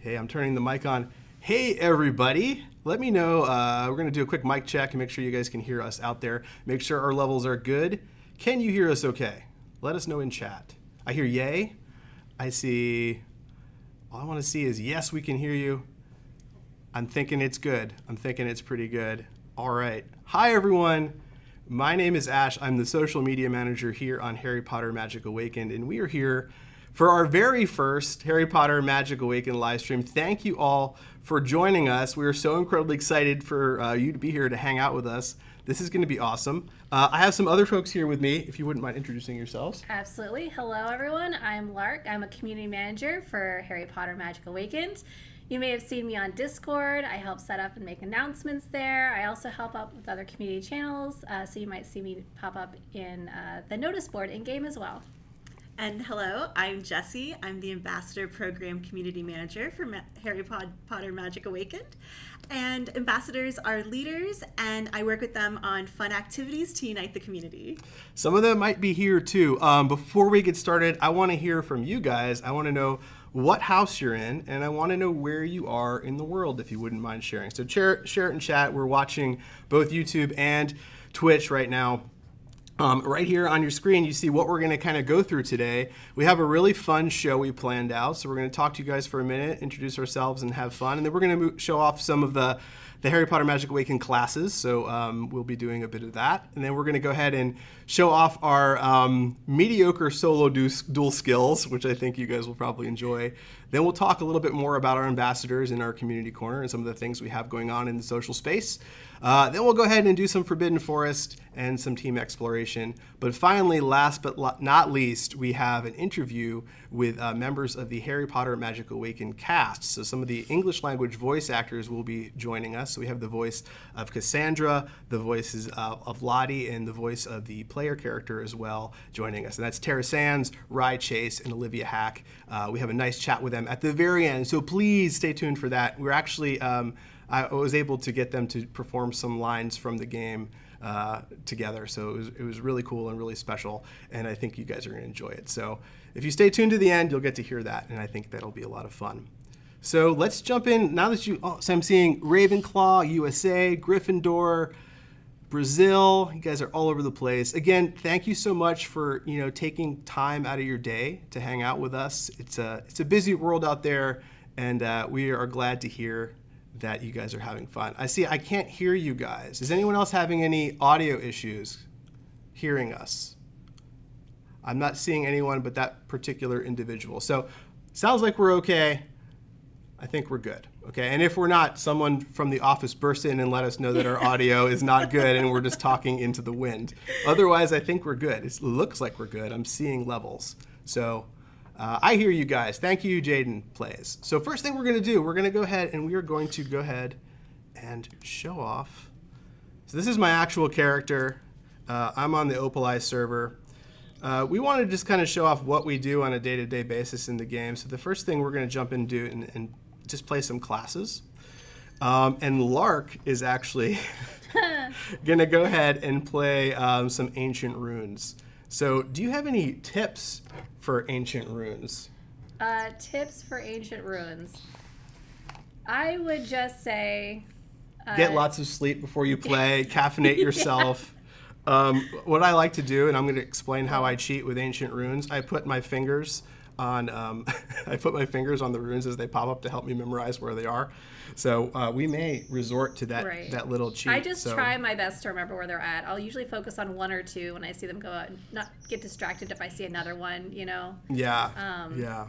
Hey, I'm turning the mic on. Hey, everybody. Let me know. We're going to do a quick mic check and make sure you guys can hear us out there. Make sure our levels are good. Can you hear us okay? Let us know in chat. I hear yay. I see. All I want to see is yes, we can hear you. I'm thinking it's good. I'm thinking it's pretty good. All right. Hi, everyone. My name is Ash. I'm the social media manager here on Harry Potter Magic Awakened, and we are here for our very first Harry Potter Magic Awakened live stream. Thank you all for joining us. We are so incredibly excited for you to be here to hang out with us. This is going to be awesome. I have some other folks here with me, if you wouldn't mind introducing yourselves. Absolutely. Hello, everyone. I'm Lark. I'm a community manager for Harry Potter Magic Awakened. You may have seen me on Discord. I help set up and make announcements there. I also help out with other community channels, so you might see me pop up in the notice board in-game as well. And hello, I'm Jessie. I'm the Ambassador Program Community Manager for Harry Potter Magic Awakened. And ambassadors are leaders, and I work with them on fun activities to unite the community. Some of them might be here too. Before we get started, I want to hear from you guys. I want to know what house you're in, and I want to know where you are in the world, if you wouldn't mind sharing. So share it in chat. We're watching both YouTube and Twitch right now. Right here on your screen, you see what we're going to kind of go through today. We have a really fun show we planned out, so we're going to talk to you guys for a minute, introduce ourselves, and have fun. And then we're going to show off some of the Harry Potter Magic Awakened classes, so we'll be doing a bit of that. And then we're going to go ahead and show off our mediocre solo duel skills, which I think you guys will probably enjoy. Then we'll talk a little bit more about our ambassadors in our community corner and some of the things we have going on in the social space. Then we'll go ahead and do some Forbidden Forest and some team exploration. But finally, last but not least, we have an interview with members of the Harry Potter Magic Awakened cast. So some of the English language voice actors will be joining us. So we have the voice of Cassandra, the voices of Lottie, and the voice of the player character as well joining us. And that's Tara Sands, Rye Chase, and Olivia Hack. We have a nice chat with them at the very end. So please stay tuned for that. We're actually... I was able to get them to perform some lines from the game together, so it was really cool and really special, and I think you guys are going to enjoy it. So if you stay tuned to the end, you'll get to hear that, and I think that'll be a lot of fun. So let's jump in. Now that so I'm seeing Ravenclaw, USA, Gryffindor, Brazil. You guys are all over the place. Again, thank you so much for taking time out of your day to hang out with us. It's a busy world out there, and we are glad to hear that you guys are having fun. I can't hear you guys. Is anyone else having any audio issues hearing us? I'm not seeing anyone but that particular individual. So sounds like we're okay. I think we're good. Okay, and if we're not, someone from the office burst in and let us know that our audio is not good and we're just talking into the wind. Otherwise, I think we're good. It looks like we're good. I'm seeing levels. So I hear you guys. Thank you, Jaden Plays. So first thing we're going to do, we're going to go ahead and show off. So this is my actual character. I'm on the Opal server. We want to just kind of show off what we do on a day-to-day basis in the game. So the first thing we're going to jump into and just play some classes. And Lark is actually going to go ahead and play some Ancient Runes. So do you have any tips for Ancient Runes? Tips for Ancient Runes. I would just say... get lots of sleep before you play, caffeinate yourself. What I like to do, and I'm going to explain how I cheat with Ancient Runes, I put my fingers on the runes as they pop up to help me memorize where they are. So we may resort to that little cheat. I just try my best to remember where they're at. I'll usually focus on one or two when I see them go out and not get distracted if I see another one, Yeah.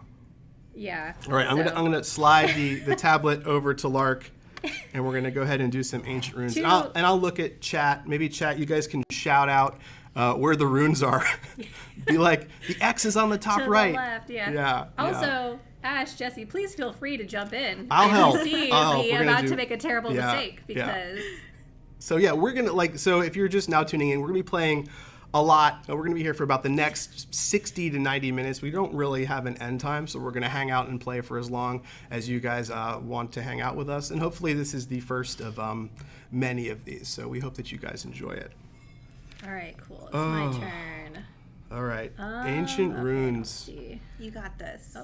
Yeah. All right, I'm gonna slide the tablet over to Lark, and we're gonna go ahead and do some Ancient Runes. And I'll look at chat. Maybe chat, you guys can shout out where the runes are. Be like, the X is on the top right. To the left, yeah. Also, Ash, Jessie, please feel free to jump in. I'll help. See me about to make a terrible mistake because. So we're gonna so if you're just now tuning in, we're gonna be playing a lot. We're gonna be here for about the next 60 to 90 minutes. We don't really have an end time, so we're gonna hang out and play for as long as you guys want to hang out with us. And hopefully this is the first of many of these. So we hope that you guys enjoy it. All right, cool. It's my turn. All right, Ancient Runes. You got this.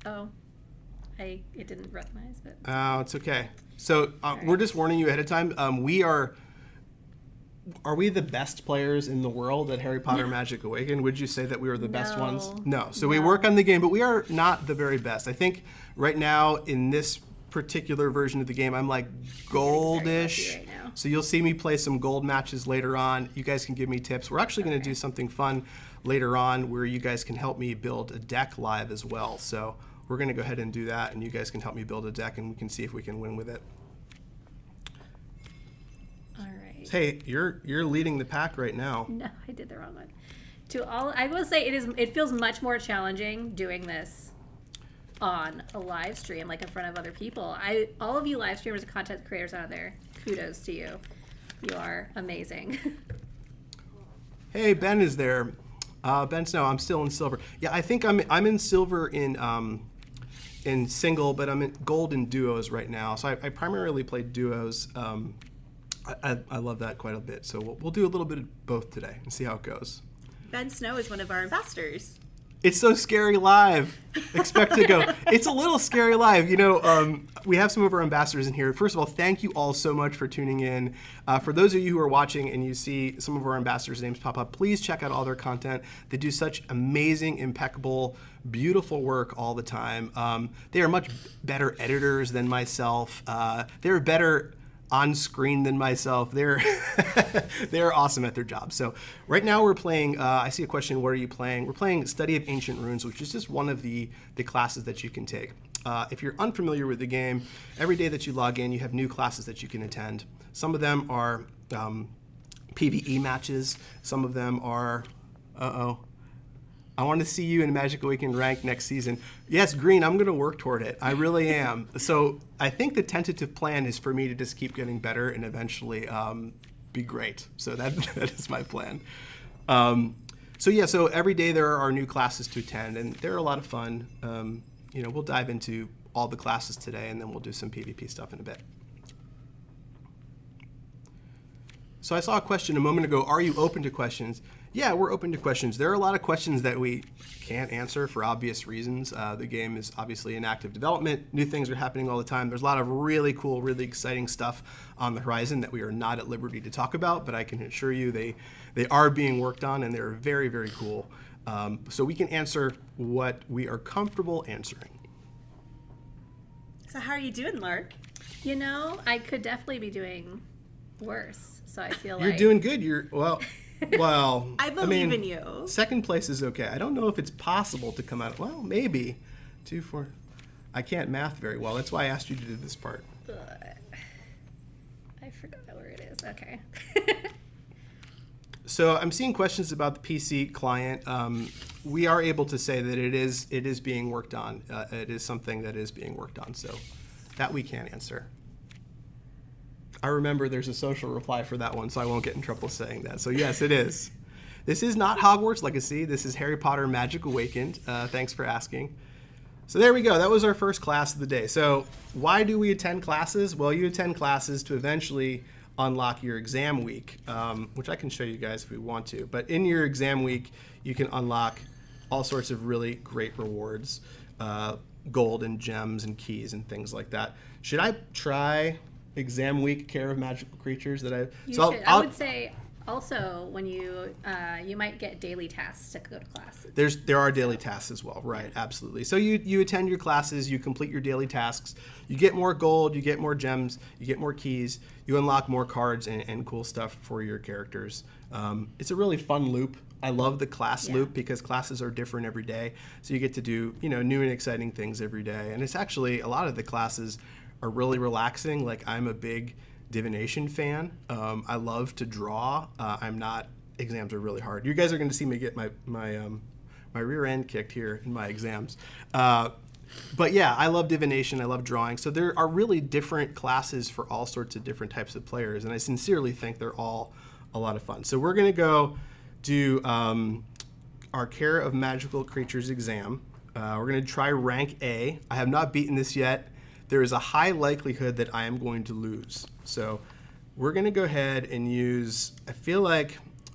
Oh, it didn't recognize, but Oh, it's okay. So we're just warning you ahead of time. We are we the best players in the world at Harry Potter Magic Awakened? Would you say that we are the best ones? No. So we work on the game, but we are not the very best. I think right now in this particular version of the game, I'm like goldish. right now. So you'll see me play some gold matches later on. You guys can give me tips. We're actually going to do something fun later on where you guys can help me build a deck live as well. So we're going to go ahead and do that, and you guys can help me build a deck, and we can see if we can win with it. all right. Hey, you're leading the pack right now. No, I did the wrong one. I will say it feels much more challenging doing this on a live stream, like in front of other people. All of you live streamers and content creators out there, kudos to you. You are amazing. Hey, Ben is there. Ben Snow, I'm still in silver. Yeah, I think I'm in silver in single, but I'm in gold in duos right now. So I primarily play duos. I love that quite a bit. So we'll do a little bit of both today and see how it goes. Ben Snow is one of our ambassadors. It's so scary live. Expect to go. It's a little scary live. You know, we have some of our ambassadors in here. First of all, thank you all so much for tuning in. For those of you who are watching and you see some of our ambassadors' names pop up, please check out all their content. They do such amazing, impeccable, beautiful work all the time. They are much better editors than myself. They're better on screen than myself. They're awesome at their job. So right now we're playing, I see a question, what are you playing? We're playing Study of Ancient Runes, which is just one of the classes that you can take. If you're unfamiliar with the game, every day that you log in, you have new classes that you can attend. Some of them are PvE matches. Some of them are, I want to see you in Magic Awakened rank next season. Yes, Green, I'm going to work toward it. I really am. So I think the tentative plan is for me to just keep getting better and eventually be great. So that is my plan. So every day there are new classes to attend, and they're a lot of fun. We'll dive into all the classes today, and then we'll do some PvP stuff in a bit. So I saw a question a moment ago, are you open to questions? Yeah, we're open to questions. There are a lot of questions that we can't answer for obvious reasons. The game is obviously in active development. New things are happening all the time. There's a lot of really cool, really exciting stuff on the horizon that we are not at liberty to talk about, but I can assure you they are being worked on, and they're very, very cool. So we can answer what we are comfortable answering. So how are you doing, Lark? You know, I could definitely be doing worse. So I feel You're like doing good. Well, I believe in you. Second place is okay. I don't know if it's possible to come out. Well, maybe. 2, 4. I can't math very well. That's why I asked you to do this part. I forgot where it is. Okay. So I'm seeing questions about the PC client. We are able to say that it is being worked on. It is something that is being worked on. So that we can answer. I remember there's a social reply for that one, so I won't get in trouble saying that. So yes, it is. This is not Hogwarts Legacy. This is Harry Potter Magic Awakened. Thanks for asking. So there we go. That was our first class of the day. So why do we attend classes? Well, you attend classes to eventually unlock your exam week, which I can show you guys if we want to. But in your exam week, you can unlock all sorts of really great rewards, gold and gems and keys and things like that. Should I try exam week care of magical creatures that I would say also when you might get daily tasks to go to class. There are daily tasks as well, right? Absolutely. So you attend your classes, you complete your daily tasks, you get more gold, you get more gems, you get more keys, you unlock more cards and cool stuff for your characters. It's a really fun loop. I love the class loop because classes are different every day, so you get to do new and exciting things every day. And it's actually a lot of the classes are really relaxing. Like, I'm a big divination fan. I love to draw. Exams are really hard. You guys are going to see me get my rear end kicked here in my exams. But yeah, I love divination. I love drawing. So there are really different classes for all sorts of different types of players, and I sincerely think they're all a lot of fun. So we're going to go do our Care of Magical Creatures exam. We're going to try rank A. I have not beaten this yet. There is a high likelihood that I am going to lose. So we're going to go ahead and use,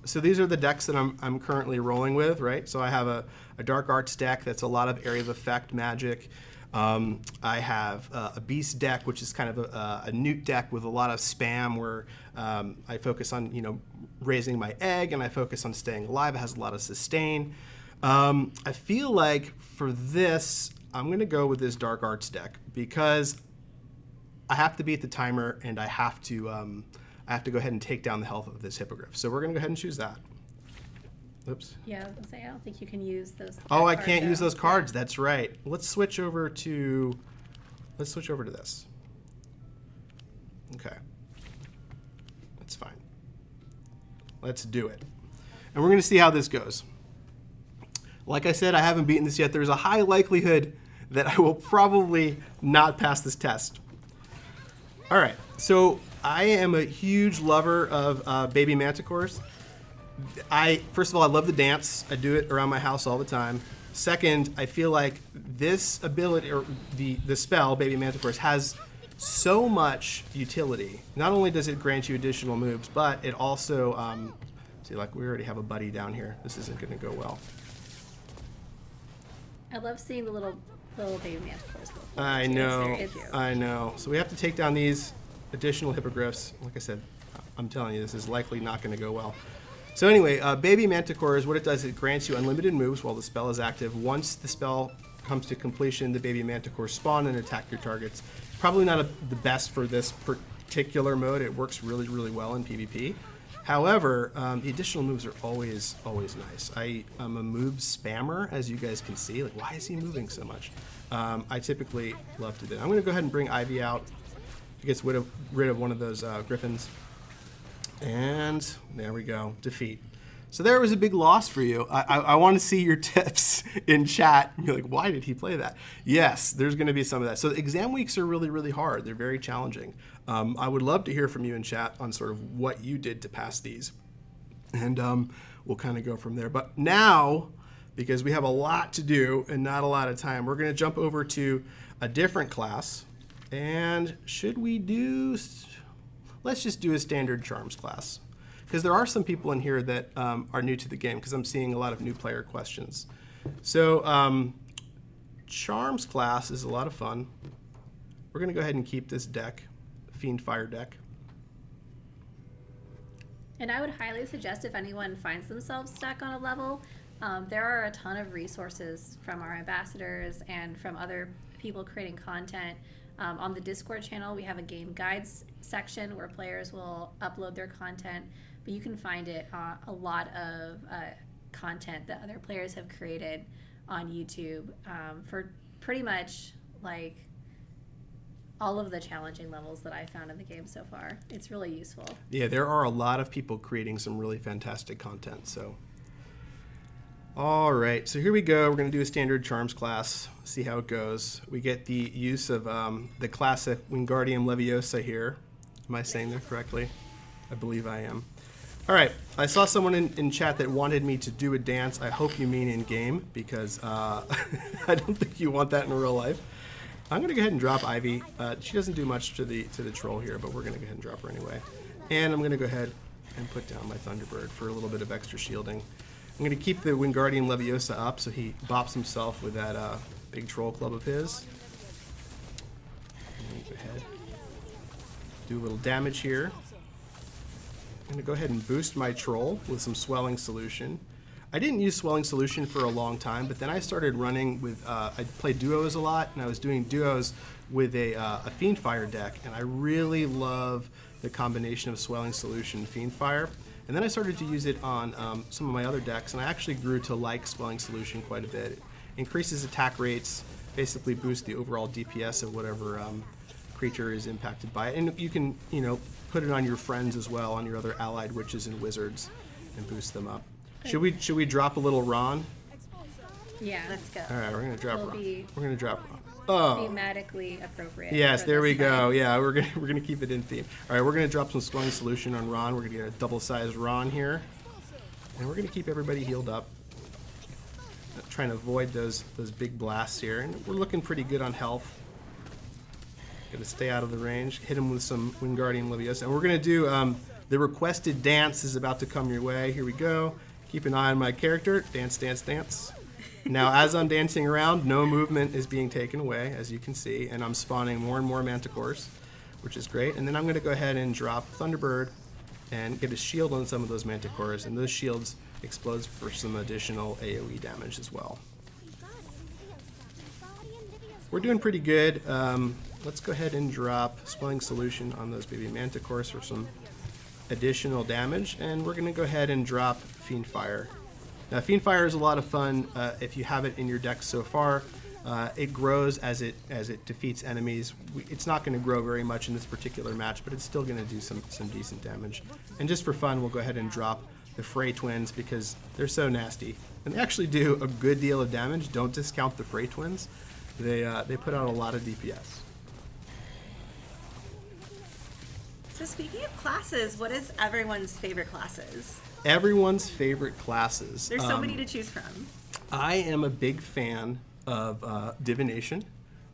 so these are the decks that I'm currently rolling with, right? So I have a Dark Arts deck that's a lot of Area of Effect magic. I have a beast deck, which is kind of a newt deck with a lot of spam, where I focus on raising my egg, and I focus on staying alive. It has a lot of sustain. I feel like for this, I'm going to go with this Dark Arts deck because I have to beat the timer, and I have to go ahead and take down the health of this Hippogriff. So we're going to go ahead and choose that. Oops. Yeah, I was gonna say, I don't think you can use those. Oh, I cards, can't use though. those cards. That's right. Let's switch over to this. Okay. That's fine. Let's do it. And we're going to see how this goes. Like I said, I haven't beaten this yet. There's a high likelihood that I will probably not pass this test. All right. So I am a huge lover of baby manticores. First of all, I love the dance. I do it around my house all the time. Second, I feel like this ability, or the spell, Baby Manticores, has so much utility. Not only does it grant you additional moves, but it also, see, like we already have a buddy down here. This isn't going to go well. I love seeing the little baby manticores. I know, It's very cute. I know. So we have to take down these additional hippogriffs. Like I said, I'm telling you, this is likely not going to go well. So anyway, Baby Manticores, what it does, it grants you unlimited moves while the spell is active. Once the spell comes to completion, the Baby Manticores spawn and attack your targets. Probably not the best for this particular mode. It works really, really well in PvP. However, the additional moves are always nice. I am a move spammer, as you guys can see. Like, why is he moving so much? I typically love to do that. I'm going to go ahead and bring Ivy out. He gets rid of one of those griffins. And there we go, defeat. So there was a big loss for you. I want to see your tips in chat. You're like, why did he play that? Yes, there's going to be some of that. So exam weeks are really, really hard. They're very challenging. I would love to hear from you in chat on sort of what you did to pass these. And we'll kind of go from there. But now, because we have a lot to do and not a lot of time, we're going to jump over to a different class. And should we do... Let's just do a standard charms class, because there are some people in here that are new to the game, because I'm seeing a lot of new player questions. So charms class is a lot of fun. We're going to go ahead and keep this deck, Fiendfire deck. And I would highly suggest, if anyone finds themselves stuck on a level, there are a ton of resources from our ambassadors and from other people creating content. On the Discord channel, we have a game guides section where players will upload their content, but you can find it a lot of content that other players have created on YouTube for pretty much like all of the challenging levels that I found in the game so far. It's really useful. Yeah, there are a lot of people creating some really fantastic content. So, all right, so here we go. We're going to do a standard charms class, see how it goes. We get the use of the classic Wingardium Leviosa here. Am I saying that correctly? I believe I am. All right, I saw someone in chat that wanted me to do a dance. I hope you mean in game, because I don't think you want that in real life. I'm going to go ahead and drop Ivy. She doesn't do much to the troll here, but we're going to go ahead and drop her anyway. And I'm going to go ahead and put down my Thunderbird for a little bit of extra shielding. I'm going to keep the Wingardium Leviosa up so he bops himself with that big troll club of his. Go ahead. Do a little damage here. I'm going to go ahead and boost my troll with some Swelling Solution. I didn't use Swelling Solution for a long time, but then I started running with, I played duos a lot, and I was doing duos with a Fiendfire deck, and I really love the combination of Swelling Solution and Fiendfire. And then I started to use it on some of my other decks, and I actually grew to like Swelling Solution quite a bit. It increases attack rates, basically boosts the overall DPS of whatever creature is impacted by it. And you can, put it on your friends as well, on your other allied witches and wizards, and boost them up. Should we drop a little Ron? Yeah, let's go. All right, we're gonna drop Will Ron. be We're gonna drop Ron. Oh. Thematically appropriate. Yes, for there we this go. fight. Yeah, we're gonna keep it in theme. All right, we're gonna drop some Swelling Solution on Ron. We're gonna get a double-sized Ron here, and we're gonna keep everybody healed up. Trying to avoid those big blasts here, and we're looking pretty good on health. Gonna stay out of the range. Hit him with some Wingardium Leviosa, and we're gonna do the requested dance is about to come your way. Here we go. Keep an eye on my character. Dance, dance, dance. Now, as I'm dancing around, no movement is being taken away, as you can see, and I'm spawning more and more Manticores, which is great. And then I'm going to go ahead and drop Thunderbird and get a shield on some of those Manticores, and those shields explode for some additional AoE damage as well. We're doing pretty good. Let's go ahead and drop Swelling Solution on those baby Manticores for some additional damage, and we're going to go ahead and drop Fiendfire. Now, Fiendfire is a lot of fun if you have it in your deck so far. It grows as it defeats enemies. It's not going to grow very much in this particular match, but it's still going to do some decent damage. And just for fun, we'll go ahead and drop the Fray Twins because they're so nasty. And they actually do a good deal of damage. Don't discount the Fray Twins. They put out a lot of DPS. So speaking of classes, what is everyone's favorite classes? Everyone's favorite classes. There's so many to choose from. I am a big fan of Divination.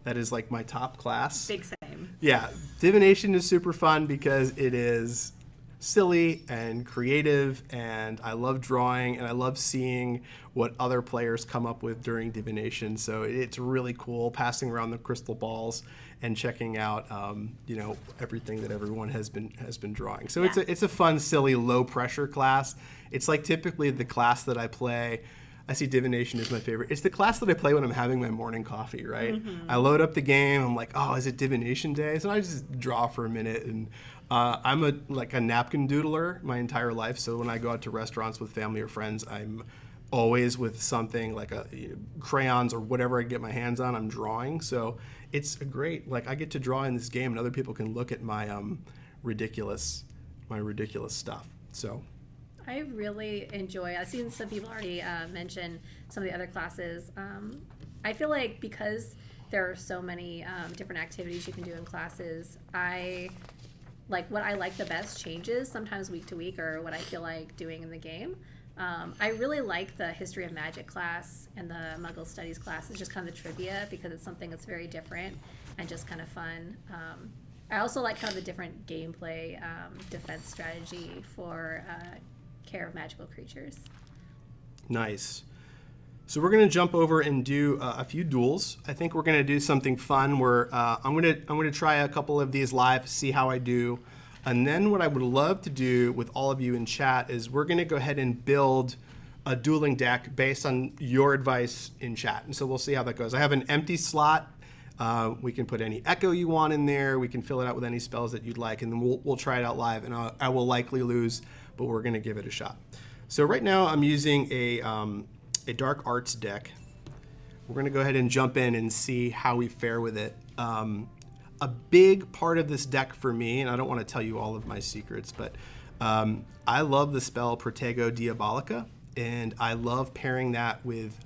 That is like my top class. Big same. Yeah, Divination is super fun because it is silly and creative, and I love drawing, and I love seeing what other players come up with during Divination. So it's really cool passing around the crystal balls and checking out, everything that everyone has been drawing. So it's a fun, silly, low pressure class. It's like typically the class that I play. I see Divination is my favorite. It's the class that I play when I'm having my morning coffee, right? Mm-hmm. I load up the game. I'm like, oh, is it Divination day? So I just draw for a minute. And I'm a napkin doodler my entire life. So when I go out to restaurants with family or friends, I'm always with something like crayons or whatever I get my hands on. I'm drawing. So it's a great, I get to draw in this game, and other people can look at my ridiculous stuff. So. I really enjoy. I've seen some people already mention some of the other classes. I feel like because there are so many different activities you can do in classes, what I like the best changes sometimes week to week, or what I feel like doing in the game. I really like the History of Magic class and the Muggle Studies class. It's just kind of the trivia because it's something that's very different and just kind of fun. I also like kind of the different gameplay defense strategy for care of magical creatures. Nice. So we're going to jump over and do a few duels. I think we're going to do something fun where I'm going to try a couple of these live, see how I do. And then what I would love to do with all of you in chat is we're going to go ahead and build a dueling deck based on your advice in chat. And so we'll see how that goes. I have an empty slot. We can put any echo you want in there. We can fill it out with any spells that you'd like, and then we'll try it out live. And I will likely lose, but we're going to give it a shot. So right now I'm using a Dark Arts deck. We're going to go ahead and jump in and see how we fare with it. A big part of this deck for me, and I don't want to tell you all of my secrets, but I love the spell Protego Diabolica, and I love pairing that with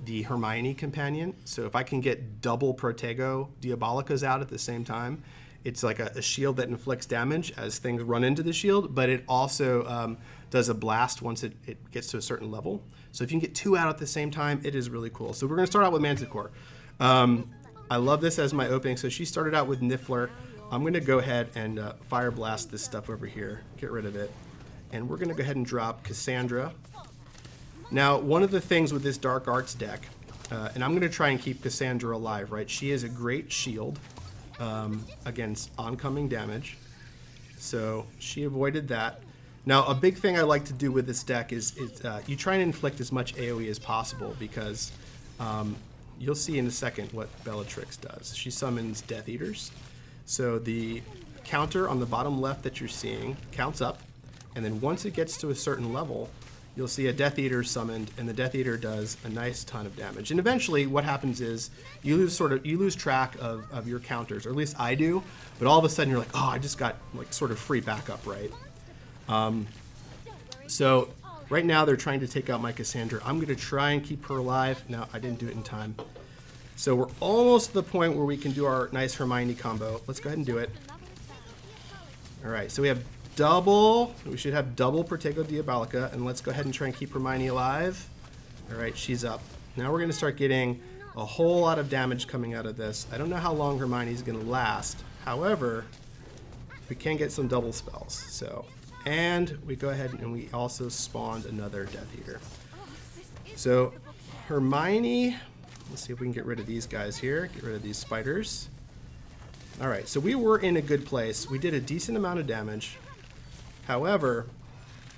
the Hermione companion. So if I can get double Protego Diabolicas out at the same time, it's like a shield that inflicts damage as things run into the shield, but it also does a blast once it gets to a certain level. So if you can get two out at the same time, it is really cool. So we're going to start out with Manticore. I love this as my opening. So she started out with Niffler. I'm going to go ahead and Fire Blast this stuff over here, get rid of it. And we're going to go ahead and drop Cassandra. Now, one of the things with this Dark Arts deck, and I'm going to try and keep Cassandra alive, right? She is a great shield against oncoming damage. So she avoided that. Now, a big thing I like to do with this deck is you try and inflict as much AoE as possible because you'll see in a second what Bellatrix does. She summons Death Eaters. So the counter on the bottom left that you're seeing counts up, and then once it gets to a certain level, you'll see a Death Eater summoned, and the Death Eater does a nice ton of damage. And eventually what happens is you lose track of your counters, or at least I do, but all of a sudden you're like, oh, I just got sort of free backup, right? So right now they're trying to take out my Cassandra. I'm going to try and keep her alive. Now, I didn't do it in time. So we're almost to the point where we can do our nice Hermione combo. Let's go ahead and do it. All right, so we have we should have double Protego Diabolica, and let's go ahead and try and keep Hermione alive. All right, she's up. Now we're going to start getting a whole lot of damage coming out of this. I don't know how long Hermione's going to last. However, we can get some double spells. So, and we go ahead and we also spawned another Death Eater. So Hermione. Let's see if we can get rid of these guys here. Get rid of these spiders. All right, so we were in a good place. We did a decent amount of damage. However,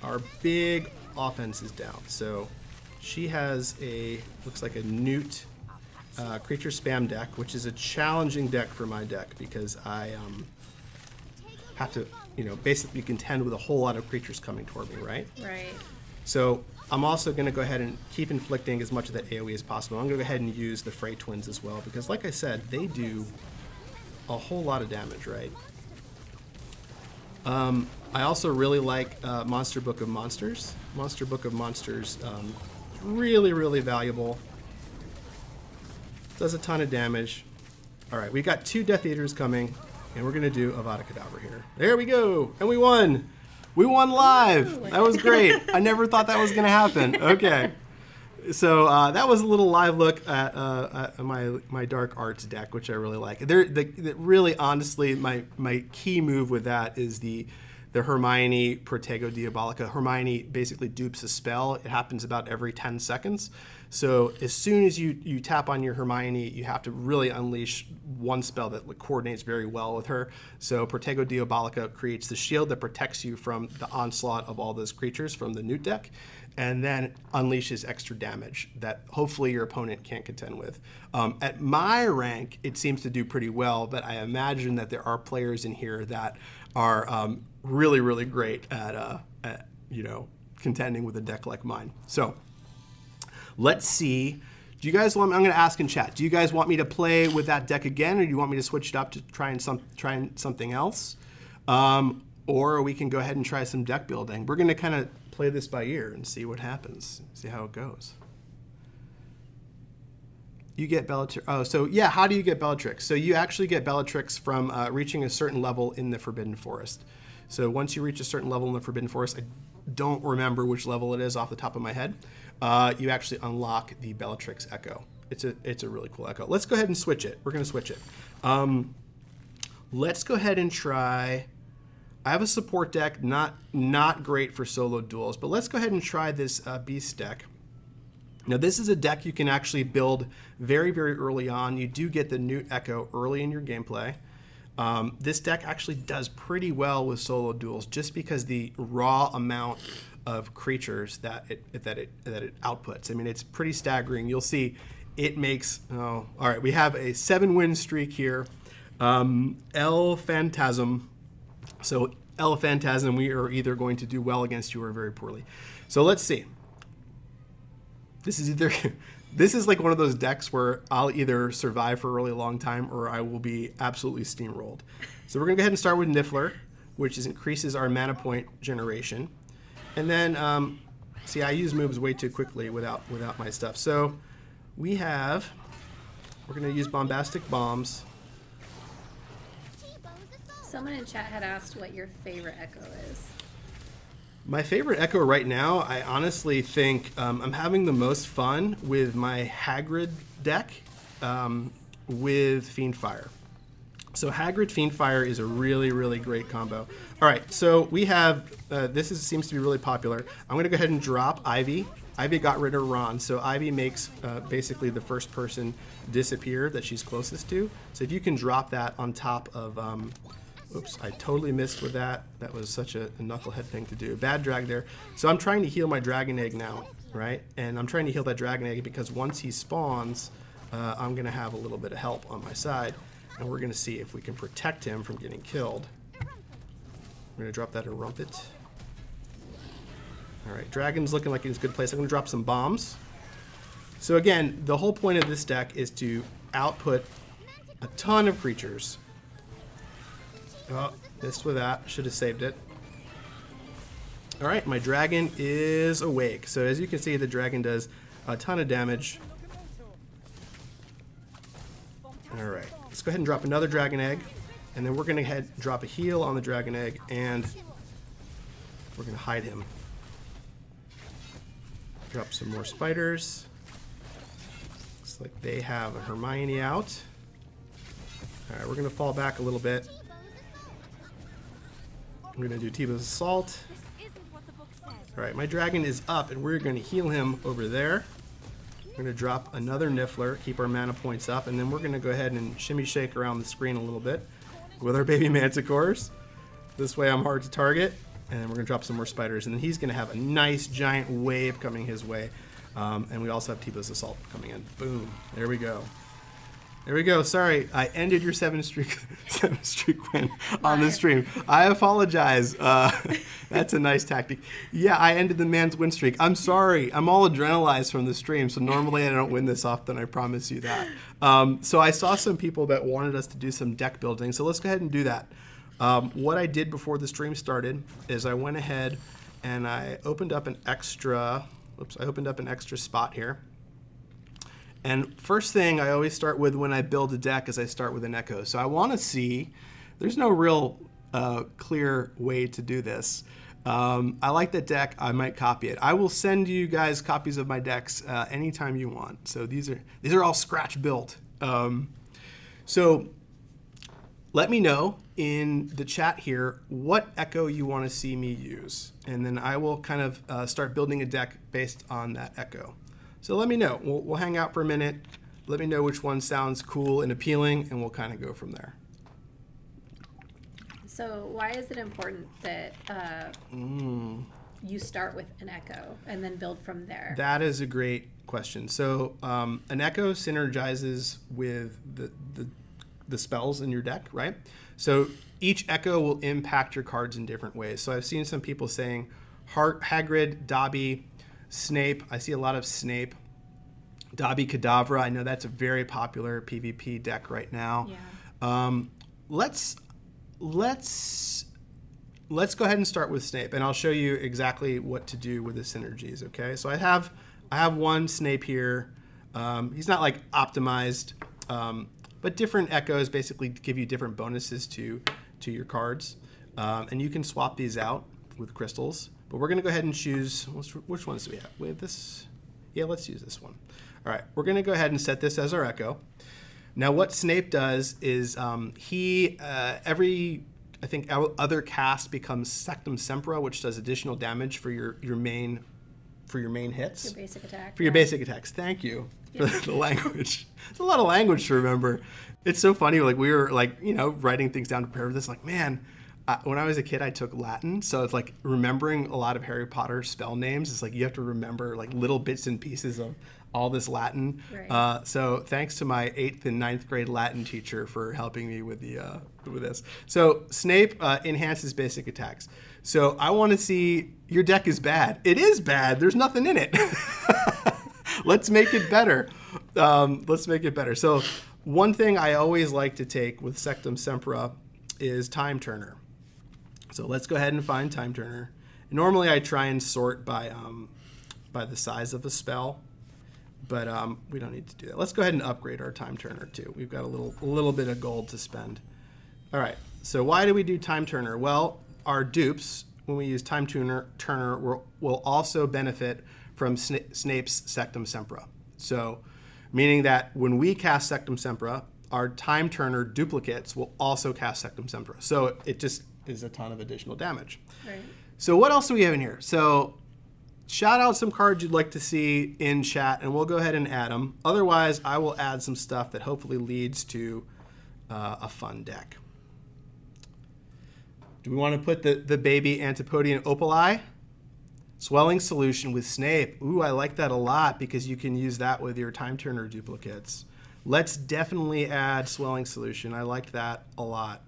our big offense is down. So she has a, looks like a Newt creature spam deck, which is a challenging deck for my deck because I have to, basically contend with a whole lot of creatures coming toward me, right? Right. So I'm also going to go ahead and keep inflicting as much of that AoE as possible. I'm going to go ahead and use the Frey Twins as well because, like I said, they do a whole lot of damage, right? I also really like Monster Book of Monsters. Monster Book of Monsters, really, really valuable. Does a ton of damage. All right, we got 2 Death Eaters coming, and we're gonna do Avada Kedavra here. There we go, and we won. We won live. That was great. I never thought that was gonna happen. Okay. So that was a little live look at my Dark Arts deck, which I really like. Really, honestly, my key move with that is the Hermione Protego Diabolica. Hermione basically dupes a spell. It happens about every 10 seconds. So as soon as you tap on your Hermione, you have to really unleash one spell that coordinates very well with her. So Protego Diabolica creates the shield that protects you from the onslaught of all those creatures from the Newt deck, and then unleashes extra damage that hopefully your opponent can't contend with. At my rank, it seems to do pretty well, but I imagine that there are players in here that are really, really great at contending with a deck like mine. So let's see. Do you guys want? I'm going to ask in chat. Do you guys want me to play with that deck again, or do you want me to switch it up to try something else? Or we can go ahead and try some deck building. We're going to kind of play this by ear and see what happens. See how it goes. You get Bellatrix. Oh, so yeah, how do you get Bellatrix? So you actually get Bellatrix from reaching a certain level in the Forbidden Forest. So once you reach a certain level in the Forbidden Forest, I don't remember which level it is off the top of my head, you actually unlock the Bellatrix Echo. It's a really cool Echo. Let's go ahead and switch it. We're going to switch it. Let's go ahead and try. I have a support deck, not great for solo duels, but let's go ahead and try this Beast deck. Now this is a deck you can actually build very, very early on. You do get the Newt Echo early in your gameplay. This deck actually does pretty well with solo duels just because the raw amount of creatures that it outputs. I mean, it's pretty staggering. You'll see it makes, all right, we have a 7-win streak here. El Phantasm. So El Phantasm, we are either going to do well against you or very poorly. So let's see. This is like one of those decks where I'll either survive for a really long time or I will be absolutely steamrolled. So we're gonna go ahead and start with Niffler, which increases our mana point generation. And then, see, I use moves way too quickly without my stuff. So we're gonna use Bombastic Bombs. Someone in chat had asked what your favorite Echo is. My favorite Echo right now, I honestly think I'm having the most fun with my Hagrid deck with Fiendfire. So Hagrid Fiendfire is a really, really great combo. All right, so we have, seems to be really popular. I'm going to go ahead and drop Ivy. Ivy got rid of Ron, so Ivy makes basically the first person disappear that she's closest to. So if you can drop that on top of... oops, I totally missed with that. That was such a knucklehead thing to do. Bad drag there. So I'm trying to heal my Dragon Egg now, right? And I'm trying to heal that Dragon Egg because once he spawns, I'm going to have a little bit of help on my side. And we're going to see if we can protect him from getting killed. We're going to drop that a Rumpet. All right, Dragon's looking like he's in a good place. I'm going to drop some bombs. So again, the whole point of this deck is to output a ton of creatures. Oh, missed with that. Should have saved it. All right, my dragon is awake. So as you can see, the dragon does a ton of damage. All right, let's go ahead and drop another dragon egg. And then we're going to drop a heal on the dragon egg, and we're going to hide him. Drop some more spiders. Looks like they have a Hermione out. All right, we're going to fall back a little bit. I'm going to do Tiba's Assault. All right, my dragon is up, and we're going to heal him over there. We're going to drop another Niffler, keep our mana points up, and then we're going to go ahead and shimmy shake around the screen a little bit with our baby Manticores. This way I'm hard to target, and then we're going to drop some more spiders, and then he's going to have a nice giant wave coming his way. And we also have Tibo's Assault coming in. Boom. There we go. There we go. Sorry, I ended your seven streak win on the stream. I apologize. That's a nice tactic. Yeah, I ended the man's win streak. I'm sorry. I'm all adrenalized from the stream, so normally I don't win this often. I promise you that. So I saw some people that wanted us to do some deck building, so let's go ahead and do that. What I did before the stream started is I went ahead and I opened up an extra. I opened up an extra spot here. And first thing I always start with when I build a deck is I start with an Echo. So I want to see, there's no real clear way to do this. I like that deck. I might copy it. I will send you guys copies of my decks anytime you want. So these are all scratch built. So let me know in the chat here what Echo you want to see me use. And then I will kind of start building a deck based on that Echo. So let me know. We'll hang out for a minute. Let me know which one sounds cool and appealing, and we'll kind of go from there. So why is it important that you start with an Echo and then build from there? That is a great question. So an Echo synergizes with the spells in your deck, right? So each Echo will impact your cards in different ways. So I've seen some people saying Hagrid, Dobby, Snape. I see a lot of Snape. Dobby Kadavra. I know that's a very popular PvP deck right now. Yeah. Let's go ahead and start with Snape, and I'll show you exactly what to do with the synergies. Okay. So I have one Snape here. He's not like optimized, but different Echoes basically give you different bonuses to your cards, and you can swap these out with crystals. But we're going to go ahead and choose, which ones do we have? We have this. Yeah, let's use this one. All right, we're going to go ahead and set this as our Echo. Now what Snape does is every, I think, other cast becomes Sectum Sempra, which does additional damage for your main hits. Your basic attack. For your basic attacks. Thank you for the language. It's a lot of language to remember. It's so funny, like we were like, writing things down to prepare for this, like, man, when I was a kid, I took Latin, so it's like remembering a lot of Harry Potter spell names. It's like you have to remember like little bits and pieces of all this Latin. Right. So thanks to my 8th and 9th grade Latin teacher for helping me with with this. So Snape enhances basic attacks. So I want to see your deck is bad. It is bad. There's nothing in it. Let's make it better. So one thing I always like to take with Sectum Sempra is Time Turner. So let's go ahead and find Time Turner. Normally I try and sort by the size of a spell, but we don't need to do that. Let's go ahead and upgrade our Time Turner too. We've got a little bit of gold to spend. All right, so why do we do Time Turner? Well, our dupes, when we use Time Turner will also benefit from Snape's Sectum Sempra. So meaning that when we cast Sectum Sempra, our Time Turner duplicates will also cast Sectum Sempra. So it just is a ton of additional damage. Right. So what else do we have in here? So shout out some cards you'd like to see in chat, and we'll go ahead and add them. Otherwise, I will add some stuff that hopefully leads to a fun deck. Do we want to put the baby Antipodian Opali? Swelling Solution with Snape. Ooh, I like that a lot because you can use that with your Time Turner duplicates. Let's definitely add Swelling Solution. I liked that a lot.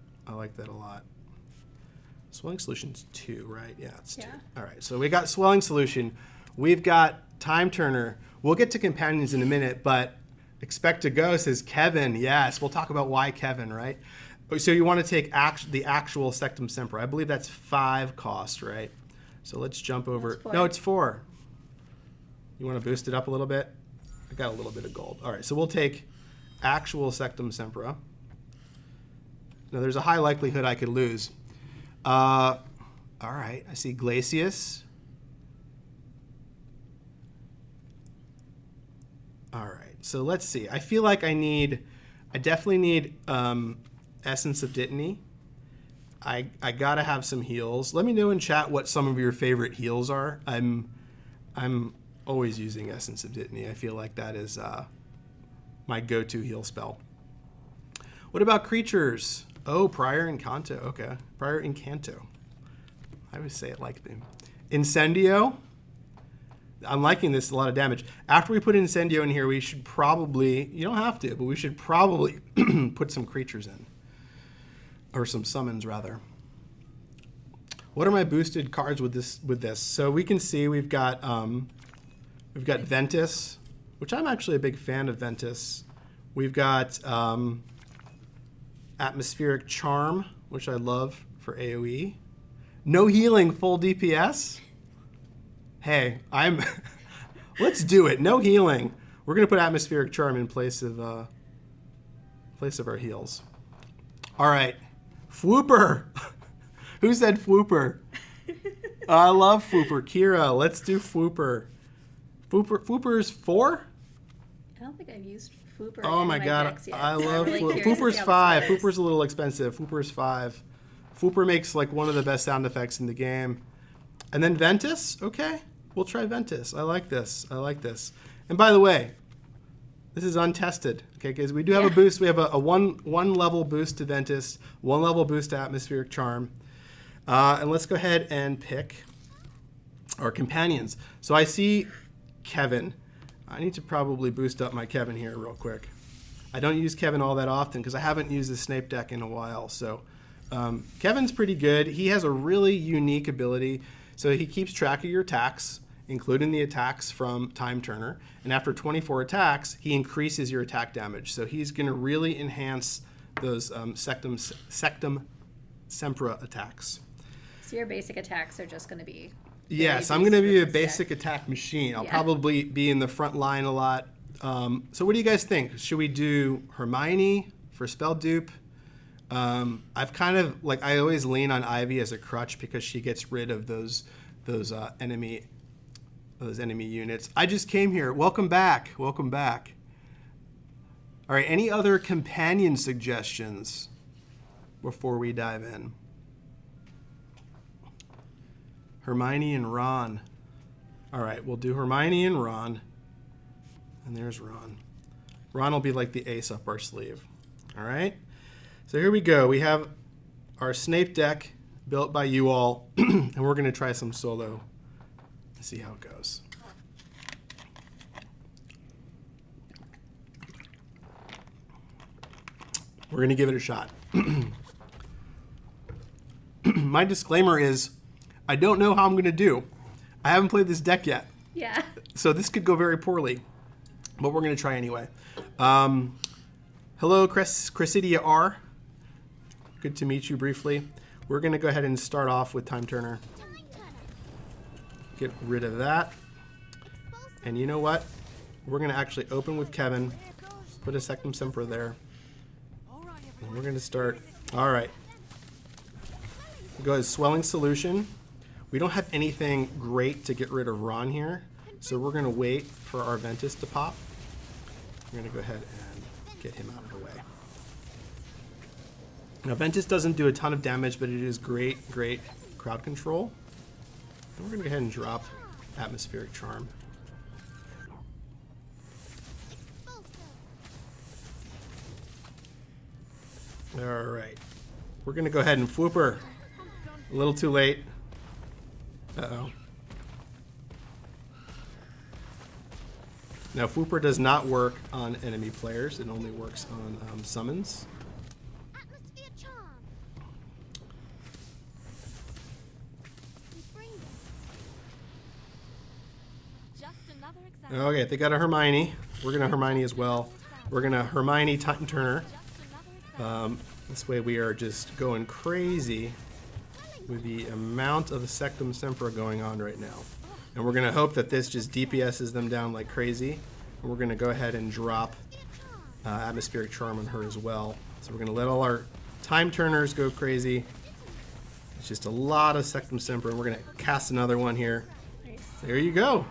Swelling Solution's 2, right? Yeah, it's 2. Yeah. All right, so we got Swelling Solution. We've got Time Turner. We'll get to companions in a minute, but Expect to Go says Kevin. Yes, we'll talk about why Kevin, right? So you want to take the actual Sectum Sempra. I believe that's 5 cost, right? So let's jump over. It's 4. No, it's 4. You want to boost it up a little bit? I got a little bit of gold. All right, so we'll take actual Sectum Sempra. Now, there's a high likelihood I could lose. All right, I see Glacius. All right, so let's see. I feel like I definitely need Essence of Dittany. I gotta have some heals. Let me know in chat what some of your favorite heals are. I'm always using Essence of Dittany. I feel like that is my go-to heal spell. What about creatures? Oh, Prior Incanto. Okay. Prior Incanto. I always say it like them. Incendio. I'm liking this, a lot of damage. After we put Incendio in here, we should probably, you don't have to, but we should probably put some creatures in. Or some summons, rather. What are my boosted cards with this? So we can see we've got Ventus, which I'm actually a big fan of Ventus. We've got Atmospheric Charm, which I love for AoE. No healing, full DPS. Hey, let's do it. No healing. We're gonna put Atmospheric Charm in place of our heals. All right, Flooper. Who said Flooper? I love Flooper. Kira, let's do Flooper. Flooper's 4? I don't think I've used Fooper. Oh in my god, decks yet, I so I'm love really curious to Flooper's see how 5. this goes. Flooper's a little expensive. Flooper's 5. Flooper makes like one of the best sound effects in the game. And then Ventus, okay. We'll try Ventus. I like this. I like this. And by the way, this is untested, okay? Because we do have a boost. We have a one level boost to Ventus, 1 level boost to Atmospheric Charm. And let's go ahead and pick our companions. So I see Kevin. I need to probably boost up my Kevin here real quick. I don't use Kevin all that often because I haven't used the Snape deck in a while. So Kevin's pretty good. He has a really unique ability. So he keeps track of your attacks, including the attacks from Time Turner. And after 24 attacks, he increases your attack damage. So he's going to really enhance those Sectum Sempra attacks. So your basic attacks are just going to be... Yes, I'm very going to be a basic with this basic deck. attack machine. I'll Yeah. probably be in the front line a lot. So what do you guys think? Should we do Hermione for spell dupe? I've kind of, like, I always lean on Ivy as a crutch because she gets rid of those enemy units. I just came here. Welcome back. Welcome back. All right, any other companion suggestions before we dive in? Hermione and Ron. All right, we'll do Hermione and Ron. And there's Ron. Ron will be like the ace up our sleeve. All right? So here we go. We have our Snape deck built by you all, and we're going to try some solo and see how it goes. We're going to give it a shot. My disclaimer is I don't know how I'm going to do. I haven't played this deck yet, Yeah. so this could go very poorly, but we're going to try anyway. Hello, Cressidia R. Good to meet you briefly. We're going to go ahead and start off with Time Turner. Get rid of that. And you know what? We're going to actually open with Kevin. Put a Sectum Sempra there. And we're going to start. All right. Go ahead, Swelling Solution. We don't have anything great to get rid of Ron here, so we're going to wait for our Ventus to pop. We're going to go ahead and get him out of the way. Now, Ventus doesn't do a ton of damage, but it is great crowd control. And we're going to go ahead and drop Atmospheric Charm. All right. We're going to go ahead and Flooper. A little too late. Uh-oh. Now, Flooper does not work on enemy players. It only works on summons. Atmosphere charm. Just another example. Okay, they got a Hermione. We're going to Hermione as well. We're going to Hermione Time Turner. Just another example. This way we are just going crazy with the amount of Sectum Sempra going on right now. And we're going to hope that this just DPSs them down like crazy. And we're going to go ahead and drop Atmospheric Charm on her as well. So we're going to let all our Time Turners go crazy. It's just a lot of Sectum Sempra. And we're going to cast another one here. Nice. There you go.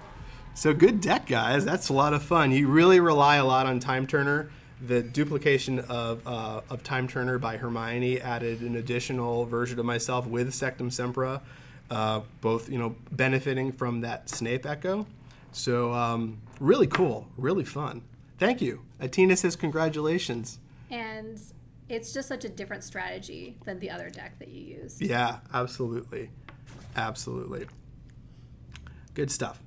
So good deck, guys. That's a lot of fun. You really rely a lot on Time Turner. The duplication of Time Turner by Hermione added an additional version of myself with Sectum Sempra, both benefiting from that Snape echo. So really cool, really fun. Thank you. Atina says congratulations. And it's just such a different strategy than the other deck that you use. Yeah, absolutely. Absolutely. Good stuff.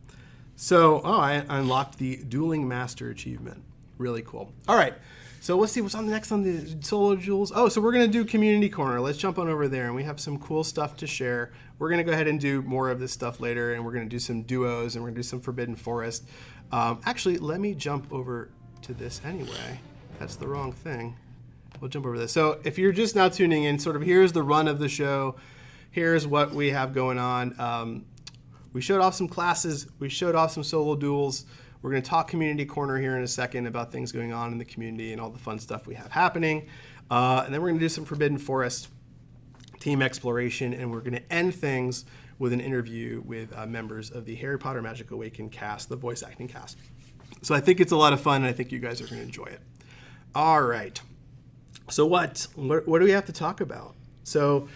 So, I unlocked the Dueling Master achievement. Really cool. All right. So let's see what's on the next on the Solo Duels. Oh, so we're going to do Community Corner. Let's jump on over there, and we have some cool stuff to share. We're going to go ahead and do more of this stuff later, and we're going to do some duos, and we're going to do some Forbidden Forest. Actually, let me jump over to this anyway. That's the wrong thing. We'll jump over this. So if you're just now tuning in, sort of here's the run of the show. Here's what we have going on. We showed off some classes. We showed off some solo duels. We're going to talk Community Corner here in a second about things going on in the community and all the fun stuff we have happening. And then we're going to do some Forbidden Forest team exploration, and we're going to end things with an interview with members of the Harry Potter Magic Awakened cast, the voice acting cast. So I think it's a lot of fun, and I think you guys are going to enjoy it. All right. So what do we have to talk about? So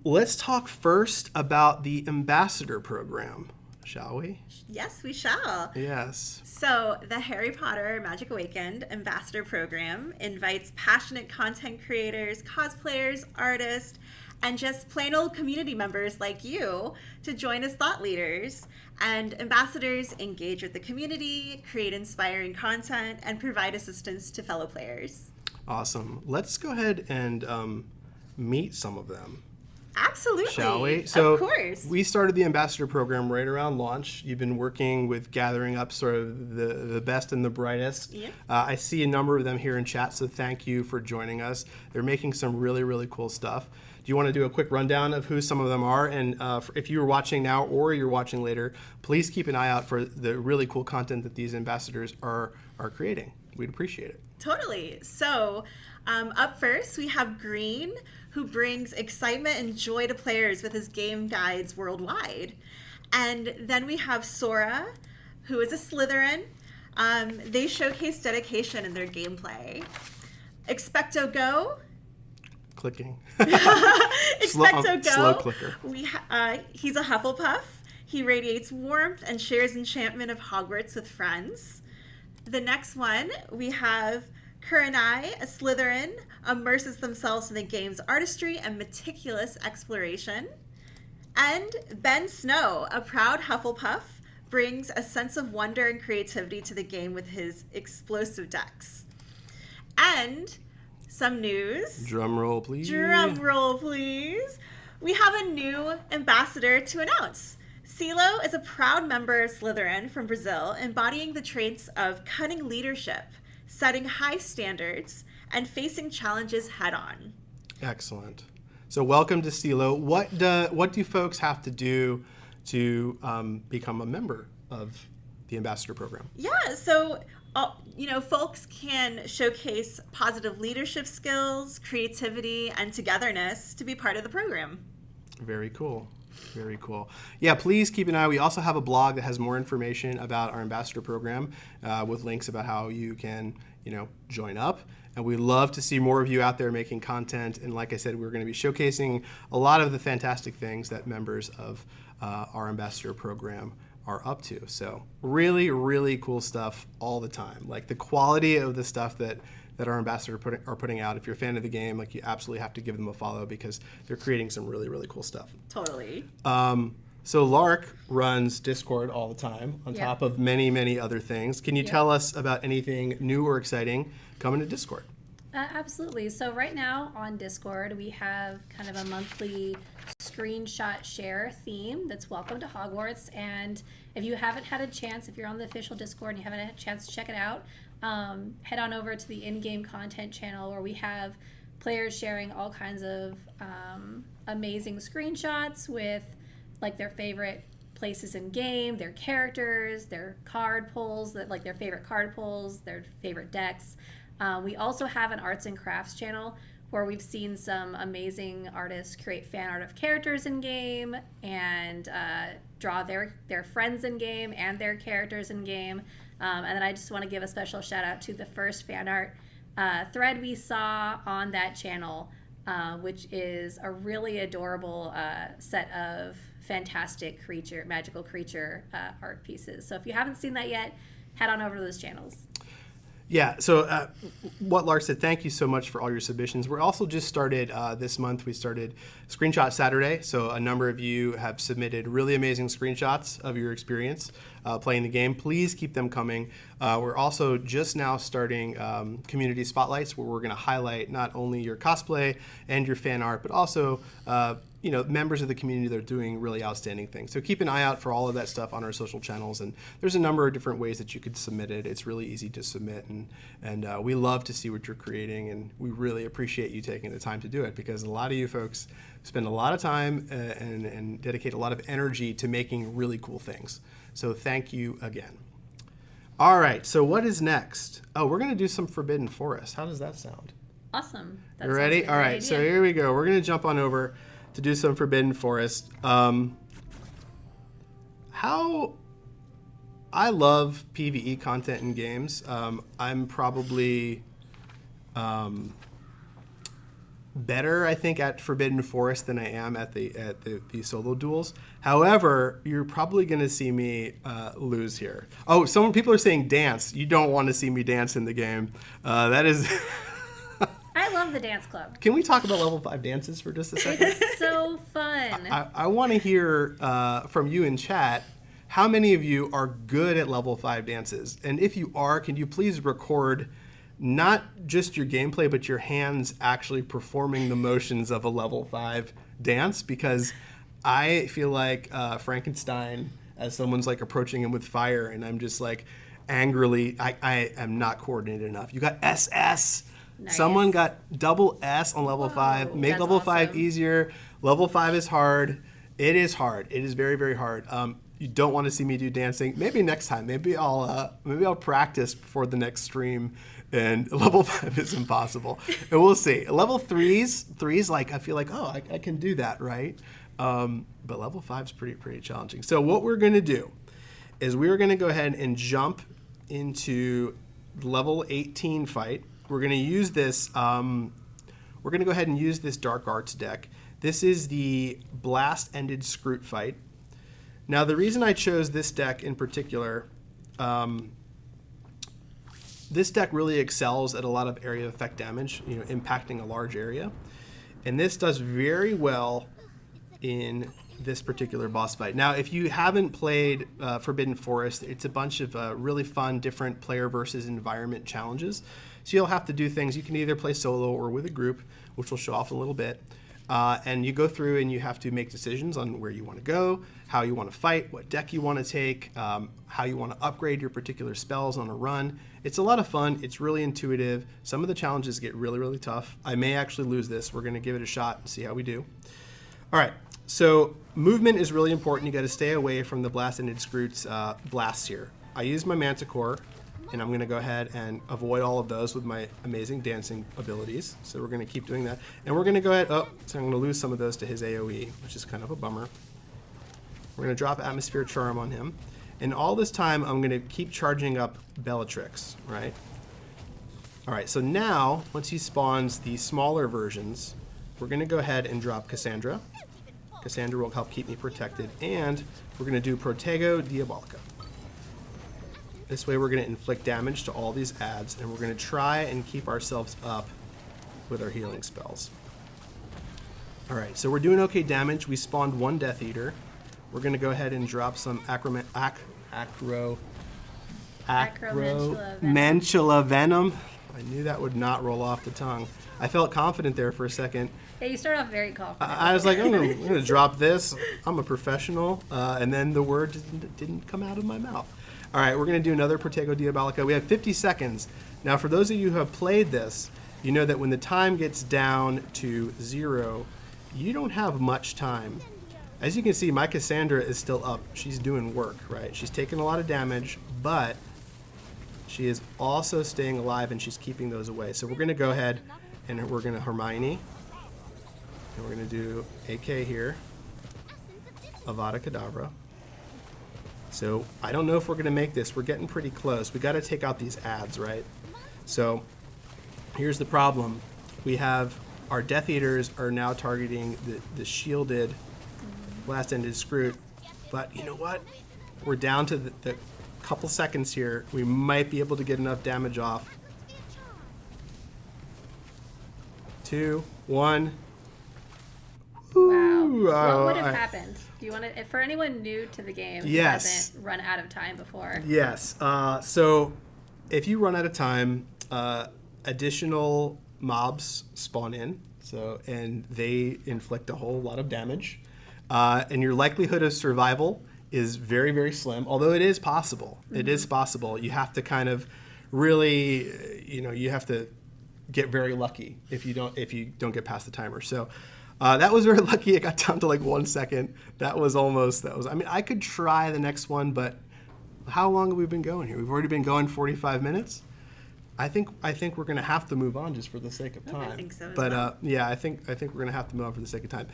let's talk first about the Ambassador Program, shall we? Yes, we shall. Yes. So, the Harry Potter Magic Awakened Ambassador Program invites passionate content creators, cosplayers, artists, and just plain old community members like you to join as thought leaders. And ambassadors engage with the community, create inspiring content, and provide assistance to fellow players. Awesome. Let's go ahead and meet some of them. Absolutely. Shall we? So of course. We started the Ambassador Program right around launch. You've been working with gathering up sort of the best and the brightest. Yep. I see a number of them here in chat, so thank you for joining us. They're making some really, really cool stuff. Do you want to do a quick rundown of who some of them are? And if you're watching now or you're watching later, please keep an eye out for the really cool content that these ambassadors are creating. We'd appreciate it. Totally. So, up first, we have Green, who brings excitement and joy to players with his game guides worldwide. And then we have Sora, who is a Slytherin. They showcase dedication in their gameplay. Expecto Go. Clicking. Expecto Go. Slow clicker. He's a Hufflepuff. He radiates warmth and shares enchantment of Hogwarts with friends. The next one, we have Kurenai, a Slytherin, immerses themselves in the game's artistry and meticulous exploration. And Ben Snow, a proud Hufflepuff, brings a sense of wonder and creativity to the game with his explosive decks. And some news. Drum roll, please. Drum roll, please. We have a new ambassador to announce. CeeLo is a proud member of Slytherin from Brazil, embodying the traits of cunning leadership, setting high standards, and facing challenges head-on. Excellent. So welcome to CeeLo. What do folks have to do to become a member of the Ambassador Program? Yeah, so folks can showcase positive leadership skills, creativity, and togetherness to be part of the program. Very cool. Very cool. Yeah, please keep an eye. We also have a blog that has more information about our Ambassador Program with links about how you can, join up. And we love to see more of you out there making content. And like I said, we're going to be showcasing a lot of the fantastic things that members of our Ambassador Program are up to. So really, really cool stuff all the time. Like the quality of the stuff that our ambassadors are putting out. If you're a fan of the game, like you absolutely have to give them a follow because they're creating some really, really cool stuff. Totally. So Lark runs Discord all the time on top of many, many other things. Can you tell us about anything new or exciting coming to Discord? Absolutely. So right now on Discord, we have kind of a monthly screenshot share theme that's Welcome to Hogwarts. And if you haven't had a chance, if you're on the official Discord and you haven't had a chance to check it out, head on over to the in-game content channel where we have players sharing all kinds of amazing screenshots with like their favorite places in game, their characters, their card pulls, their favorite card pulls, their favorite decks. We also have an arts and crafts channel where we've seen some amazing artists create fan art of characters in game and draw their friends in game and their characters in game. And then I just want to give a special shout out to the first fan art thread we saw on that channel, which is a really adorable set of fantastic magical creature art pieces. So if you haven't seen that yet, head on over to those channels. Yeah, so what Lark said, thank you so much for all your submissions. We're also just started this month, we started Screenshot Saturday. So a number of you have submitted really amazing screenshots of your experience playing the game. Please keep them coming. We're also just now starting community spotlights where we're going to highlight not only your cosplay and your fan art, but also members of the community that are doing really outstanding things. So keep an eye out for all of that stuff on our social channels. And there's a number of different ways that you could submit it. It's really easy to submit. And we love to see what you're creating. And we really appreciate you taking the time to do it, because a lot of you folks spend a lot of time and dedicate a lot of energy to making really cool things. So thank you again. All right, so what is next? Oh, we're going to do some Forbidden Forest. How does that sound? Awesome. That You sounds ready? like a All great right, so idea. here we go. We're going to jump on over to do some Forbidden Forest. How I love PvE content in games. I'm probably better, I think, at Forbidden Forest than I am at the solo duels. However, you're probably going to see me lose here. Oh, people are saying dance. You don't want to see me dance in the game. That is. I love the dance club. Can we talk about level 5 dances for just a second? It's so fun. I want to hear from you in chat. How many of you are good at level 5 dances? And if you are, can you please record not just your gameplay, but your hands actually performing the motions of a level 5 dance? Because I feel like Frankenstein, as someone's like approaching him with fire, and I'm just like angrily, I am not coordinated enough. You got SS. Nice. Someone got double S on level 5. Make that's level 5 awesome. easier. Level 5 is hard. It is hard. It is very, very hard. You don't want to see me do dancing. Maybe next time. Maybe I'll practice before the next stream. And level 5 is impossible. And we'll see. Level 3's like I feel like I can do that, right? But level 5 is pretty challenging. So what we're going to do is we're going to go ahead and jump into level 18 fight. We're going to use this. We're going to go ahead and use this Dark Arts deck. This is the Blast Ended Scroot fight. Now, the reason I chose this deck in particular, this deck really excels at a lot of area effect damage, impacting a large area. And this does very well in this particular boss fight. Now, if you haven't played Forbidden Forest, it's a bunch of really fun, different player versus environment challenges. So you'll have to do things. You can either play solo or with a group, which we'll show off in a little bit. And you go through and you have to make decisions on where you want to go, how you want to fight, what deck you want to take, how you want to upgrade your particular spells on a run. It's a lot of fun. It's really intuitive. Some of the challenges get really, really tough. I may actually lose this. We're going to give it a shot and see how we do. All right. So movement is really important. You got to stay away from the Blast Ended Scroot's blasts here. I use my Manticore, and I'm going to go ahead and avoid all of those with my amazing dancing abilities. So we're going to keep doing that. And we're going to go ahead, so I'm going to lose some of those to his AoE, which is kind of a bummer. We're going to drop Atmosphere Charm on him. And all this time, I'm going to keep charging up Bellatrix, right? All right, so now, once he spawns the smaller versions, we're going to go ahead and drop Cassandra. Cassandra will help keep me protected. And we're going to do Protego Diabolica. This way we're going to inflict damage to all these adds, and we're going to try and keep ourselves up with our healing spells. All right, so we're doing okay damage. We spawned one Death Eater. We're going to go ahead and drop some Acromantula Venom. I knew that would not roll off the tongue. I felt confident there for a second. Yeah, you start off very confident. I was like, I'm going to drop this. I'm a professional. And then the word didn't come out of my mouth. All right, we're going to do another Protego Diabolica. We have 50 seconds. Now, for those of you who have played this, you know that when the time gets down to 0, you don't have much time. As you can see, my Cassandra is still up. She's doing work, right? She's taking a lot of damage, but she is also staying alive, and she's keeping those away. So we're going to go ahead, and we're going to Hermione. And we're going to do AK here. Avada Kedavra. So I don't know if we're going to make this. We're getting pretty close. We got to take out these adds, right? So here's the problem. We have our Death Eaters are now targeting the shielded Last end is screwed. But you know what? We're down to the couple seconds here. We might be able to get enough damage off. Atmosphere charm. 2, 1. Wow. Ooh, What would have I- happened? Do you want to, for anyone new to the game who Yes. hasn't run out of time before? Yes. So if you run out of time, additional mobs spawn in. So and they inflict a whole lot of damage, and your likelihood of survival is very, very slim. Although it is possible. It is possible. You have to kind of really, you have to get very lucky if you don't get past the timer. So. That was very lucky. It got down to like 1 second. I mean, I could try the next one, but how long have we been going here? We've already been going 45 minutes. I think we're going to have to move on just for the sake of time. I think so as But well. yeah, I think we're going to have to move on for the sake of time.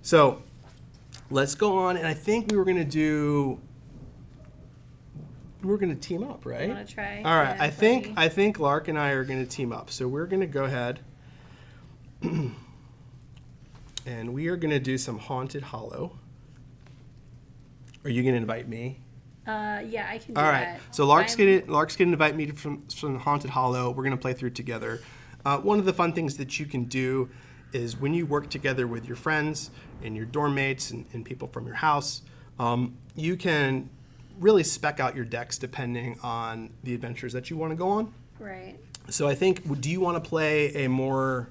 So let's go on, and I think we're going to team up, right? You wanna try? All right. Yeah, I think Lark and I are going to team up. So we're going to go ahead. And we are going to do some Haunted Hollow. Are you going to invite me? Yeah, I can do All right. that. So Lark's I'm- going to invite me from Haunted Hollow. We're going to play through together. One of the fun things that you can do is when you work together with your friends and your dorm mates and people from your house, you can really spec out your decks depending on the adventures that you want to go on. Right. So I think, do you want to play a more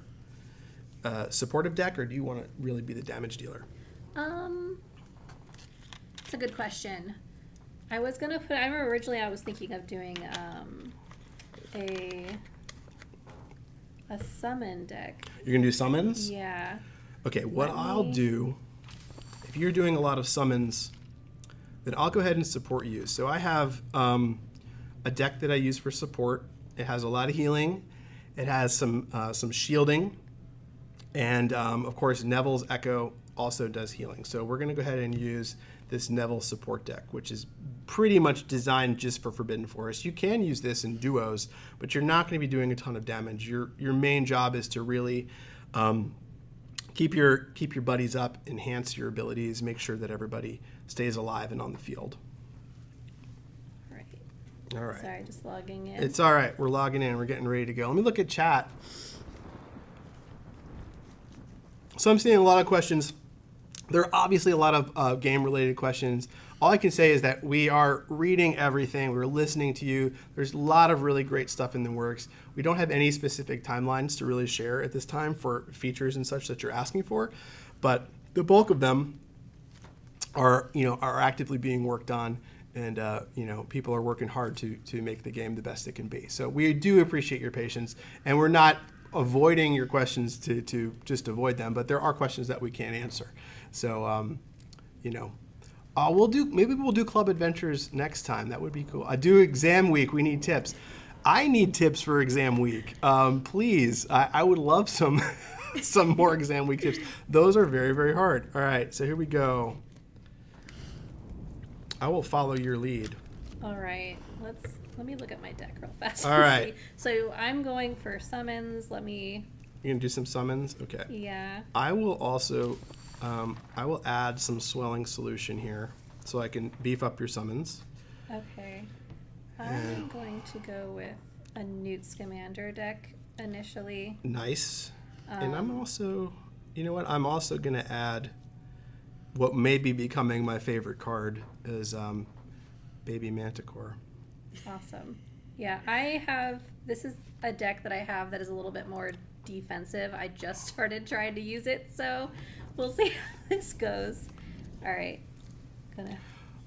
supportive deck, or do you want to really be the damage dealer? It's a good question. I remember originally I was thinking of doing a summon deck. You're going to do summons? Yeah. Okay, what Let I'll me- do, if you're doing a lot of summons, then I'll go ahead and support you. So I have a deck that I use for support. It has a lot of healing. It has some shielding. And of course, Neville's Echo also does healing. So we're going to go ahead and use this Neville support deck, which is pretty much designed just for Forbidden Forest. You can use this in duos, but you're not going to be doing a ton of damage. Your main job is to really keep your buddies up, enhance your abilities, make sure that everybody stays alive and on the field. Right. All right. Sorry, just logging in. It's all right. We're logging in. We're getting ready to go. Let me look at chat. So I'm seeing a lot of questions. There are obviously a lot of game-related questions. All I can say is that we are reading everything. We're listening to you. There's a lot of really great stuff in the works. We don't have any specific timelines to really share at this time for features and such that you're asking for, but the bulk of them are actively being worked on, and people are working hard to make the game the best it can be. So we do appreciate your patience, and we're not avoiding your questions to just avoid them, but there are questions that we can't answer. So maybe we'll do club adventures next time. That would be cool. I do exam week. We need tips. I need tips for exam week. Please, I would love some some more exam week tips. Those are very, very hard. All right, so here we go. I will follow your lead. All right. Let me look at my deck real fast. All and right. see. So I'm going for summons. You're gonna do some summons? Okay. Yeah. I will also, I will add some swelling solution here so I can beef up your summons. Okay. I'm going to go with a Newt Scamander deck initially. Nice. And I'm also, you know what? I'm also gonna add what may be becoming my favorite card is Baby Manticore. Awesome. Yeah, this is a deck that I have that is a little bit more defensive. I just started trying to use it, so we'll see how this goes. All right.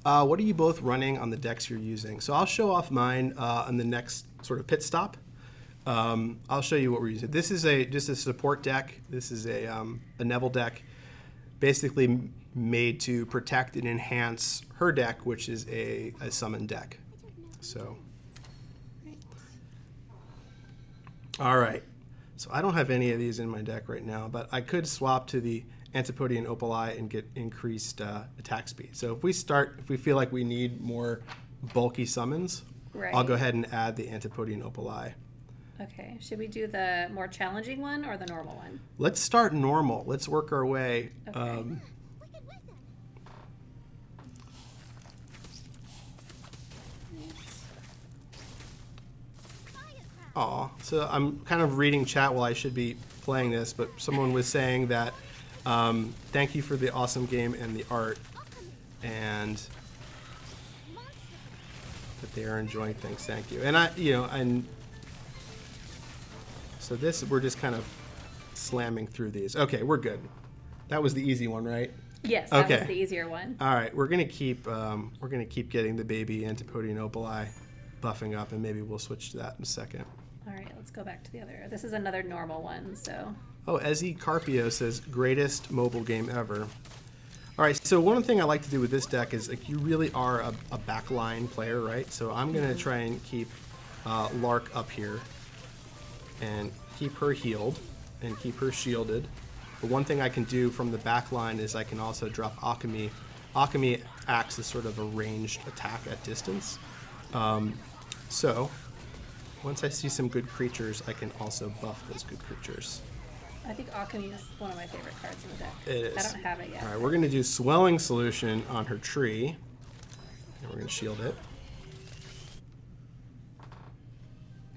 What are you both running on the decks you're using? So I'll show off mine on the next sort of pit stop. I'll show you what we're using. This is just a support deck. This is a Neville deck, basically made to protect and enhance her deck, which is a summon deck. So, all right. So I don't have any of these in my deck right now, but I could swap to the Antipodian Opali and get increased attack speed. So if we feel like we need more bulky summons, Right. I'll go ahead and add the Antipodian Opali. Okay. Should we do the more challenging one or the normal one? Let's start normal. Let's work our way. Okay. Wicked wizard. Aw, so I'm kind of reading chat while I should be playing this, but someone was saying that thank you for the awesome game and the art, and that they are enjoying things. Thank you. And and so this, we're just kind of slamming through these. Okay, we're good. That was the easy one, right? Yes, that Okay. was the easier one. All right, we're gonna keep getting the baby Antipodian opali buffing up, and maybe we'll switch to that in a second. All right, let's go back to the other. This is another normal one, so. Oh, Ezzy Carpio says, greatest mobile game ever. All right, so one thing I like to do with this deck is, like, you really are a backline player, right? So I'm going to try and keep Lark up here and keep her healed and keep her shielded. But one thing I can do from the back line is I can also drop Alchemy. Alchemy acts as sort of a ranged attack at distance. So once I see some good creatures, I can also buff those good creatures. I think Alchemy is one of my favorite cards in the deck. It is. I don't have it yet. All right, we're going to do Swelling Solution on her tree. And we're going to shield it.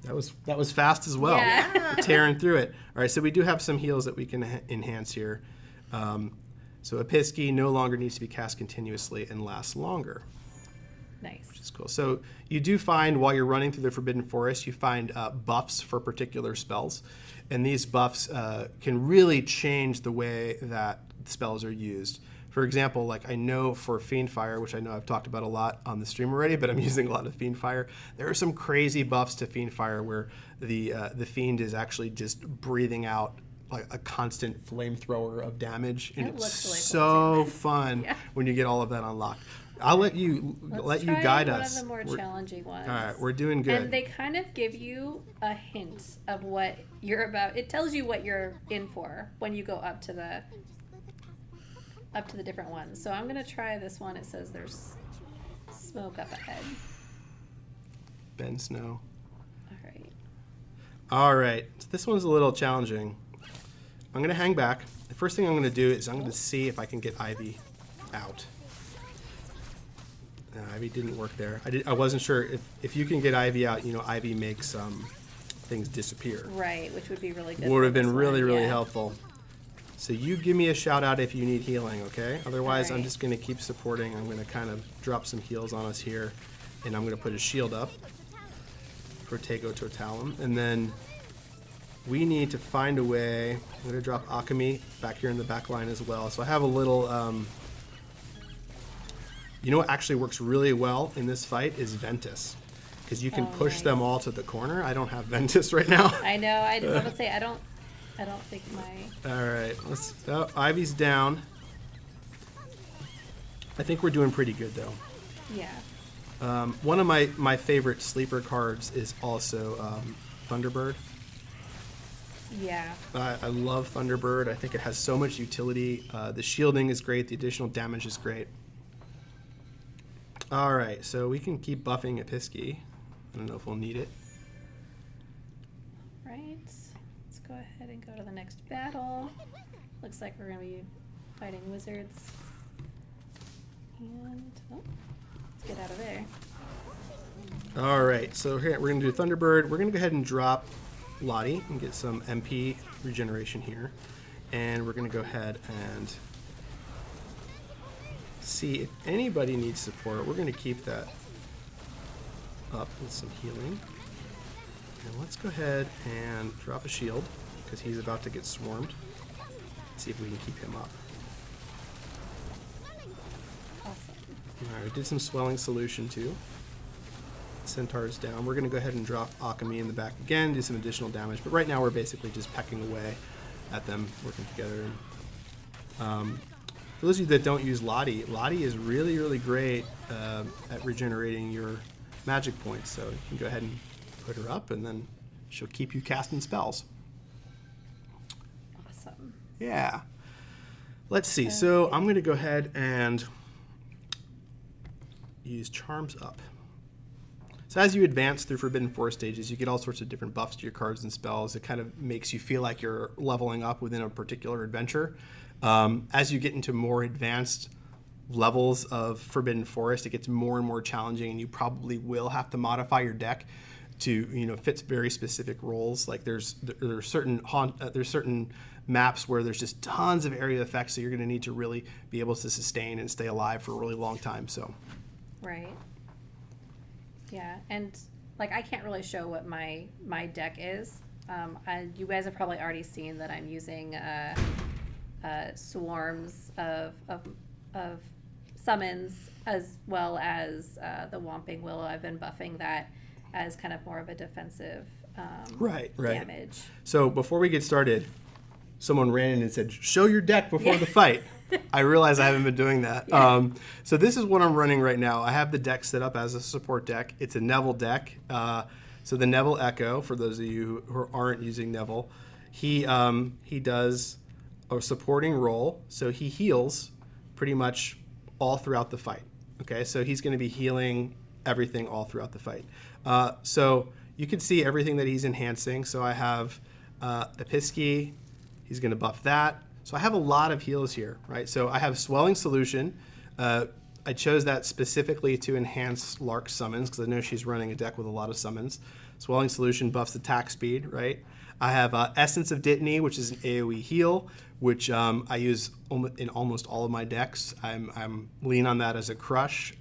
That was fast as well. Yeah. Tearing through it. All right, so we do have some heals that we can enhance here. So Episky no longer needs to be cast continuously and lasts longer. Nice. Which is cool. So you do find, while you're running through the Forbidden Forest, you find buffs for particular spells. And these buffs can really change the way that spells are used. For example, like I know for Fiendfire, which I know I've talked about a lot on the stream already, but I'm using a lot of Fiendfire. There are some crazy buffs to Fiendfire where the Fiend is actually just breathing out like a constant flamethrower of damage, and It it's looks really so cool, fun Yeah. when you get all of that unlocked. I'll let you Let's you try guide one us. of the more We're- challenging ones. all right, we're doing good. And they kind of give you a hint of what you're about. It tells you what you're in for when you go up to the different ones. So I'm gonna try this one. It says there's smoke up ahead. Ben Snow. All right. All right, so this one's a little challenging. I'm gonna hang back. The first thing I'm gonna do is I'm gonna see if I can get Ivy out. Ivy didn't work there. I wasn't sure if you can get Ivy out. You know, Ivy makes things disappear. Right, which would be really good. Would for have been this really, one, really yeah. helpful. So you give me a shout out if you need healing, okay? Otherwise, I'm Alright. just gonna keep supporting. I'm gonna kind of drop some heals on us here, and I'm gonna put a shield up for Tego Totalum, and then we need to find a way. I'm gonna drop Alchemy back here in the back line as well. So I have a little. You know what actually works really well in this fight is Ventus, because you can Oh, push nice. them all to the corner. I don't have Ventus right now. I know. I was gonna say I don't think my. All right, let's. Oh, Ivy's down. I think we're doing pretty good though. Yeah. One of my favorite sleeper cards is also Thunderbird. Yeah. I love Thunderbird. I think it has so much utility. The shielding is great. The additional damage is great. All right, so we can keep buffing Episky. I don't know if we'll need it. Right. Let's go ahead and go to the next battle. Looks like we're gonna be fighting wizards. And let's get out of there. All right, so here we're gonna do Thunderbird. We're gonna go ahead and drop Lottie and get some MP regeneration here, and we're gonna go ahead and see if anybody needs support. We're gonna keep that up with some healing, and let's go ahead and drop a shield because he's about to get swarmed. See if we can keep him up. Awesome. All right, we did some swelling solution too. Centaur's down. We're going to go ahead and drop Alchemy in the back again, do some additional damage. But right now we're basically just pecking away at them, working together. And, for those of you that don't use Lottie, Lottie is really, really great at regenerating your magic points. So you can go ahead and put her up, and then she'll keep you casting spells. Awesome. Yeah. Let's see. So I'm going to go ahead and use Charms Up. So as you advance through Forbidden Forest stages, you get all sorts of different buffs to your cards and spells. It kind of makes you feel like you're leveling up within a particular adventure. As you get into more advanced levels of Forbidden Forest, it gets more and more challenging, and you probably will have to modify your deck. fits very specific roles. Like there's certain maps where there's just tons of area effects, so you're going to need to really be able to sustain and stay alive for a really long time. So, Right. Yeah, and like I can't really show what my deck is. You guys have probably already seen that I'm using swarms of summons, as well as the Whomping Willow. I've been buffing that as kind of more of a defensive right. damage. So before we get started, someone ran in and said, "Show your deck before the fight." I realize I haven't been doing that. Yeah. So this is what I'm running right now. I have the deck set up as a support deck. It's a Neville deck. So the Neville Echo, for those of you who aren't using Neville, he does a supporting role. So he heals pretty much all throughout the fight. Okay, so he's going to be healing everything all throughout the fight. So you can see everything that he's enhancing. So I have Episky. He's going to buff that. So I have a lot of heals here, right? So I have Swelling Solution. I chose that specifically to enhance Lark's summons because I know she's running a deck with a lot of summons. Swelling Solution buffs attack speed, right? I have Essence of Dittany, which is an AoE heal, which I use in almost all of my decks. I'm lean on that as a crutch.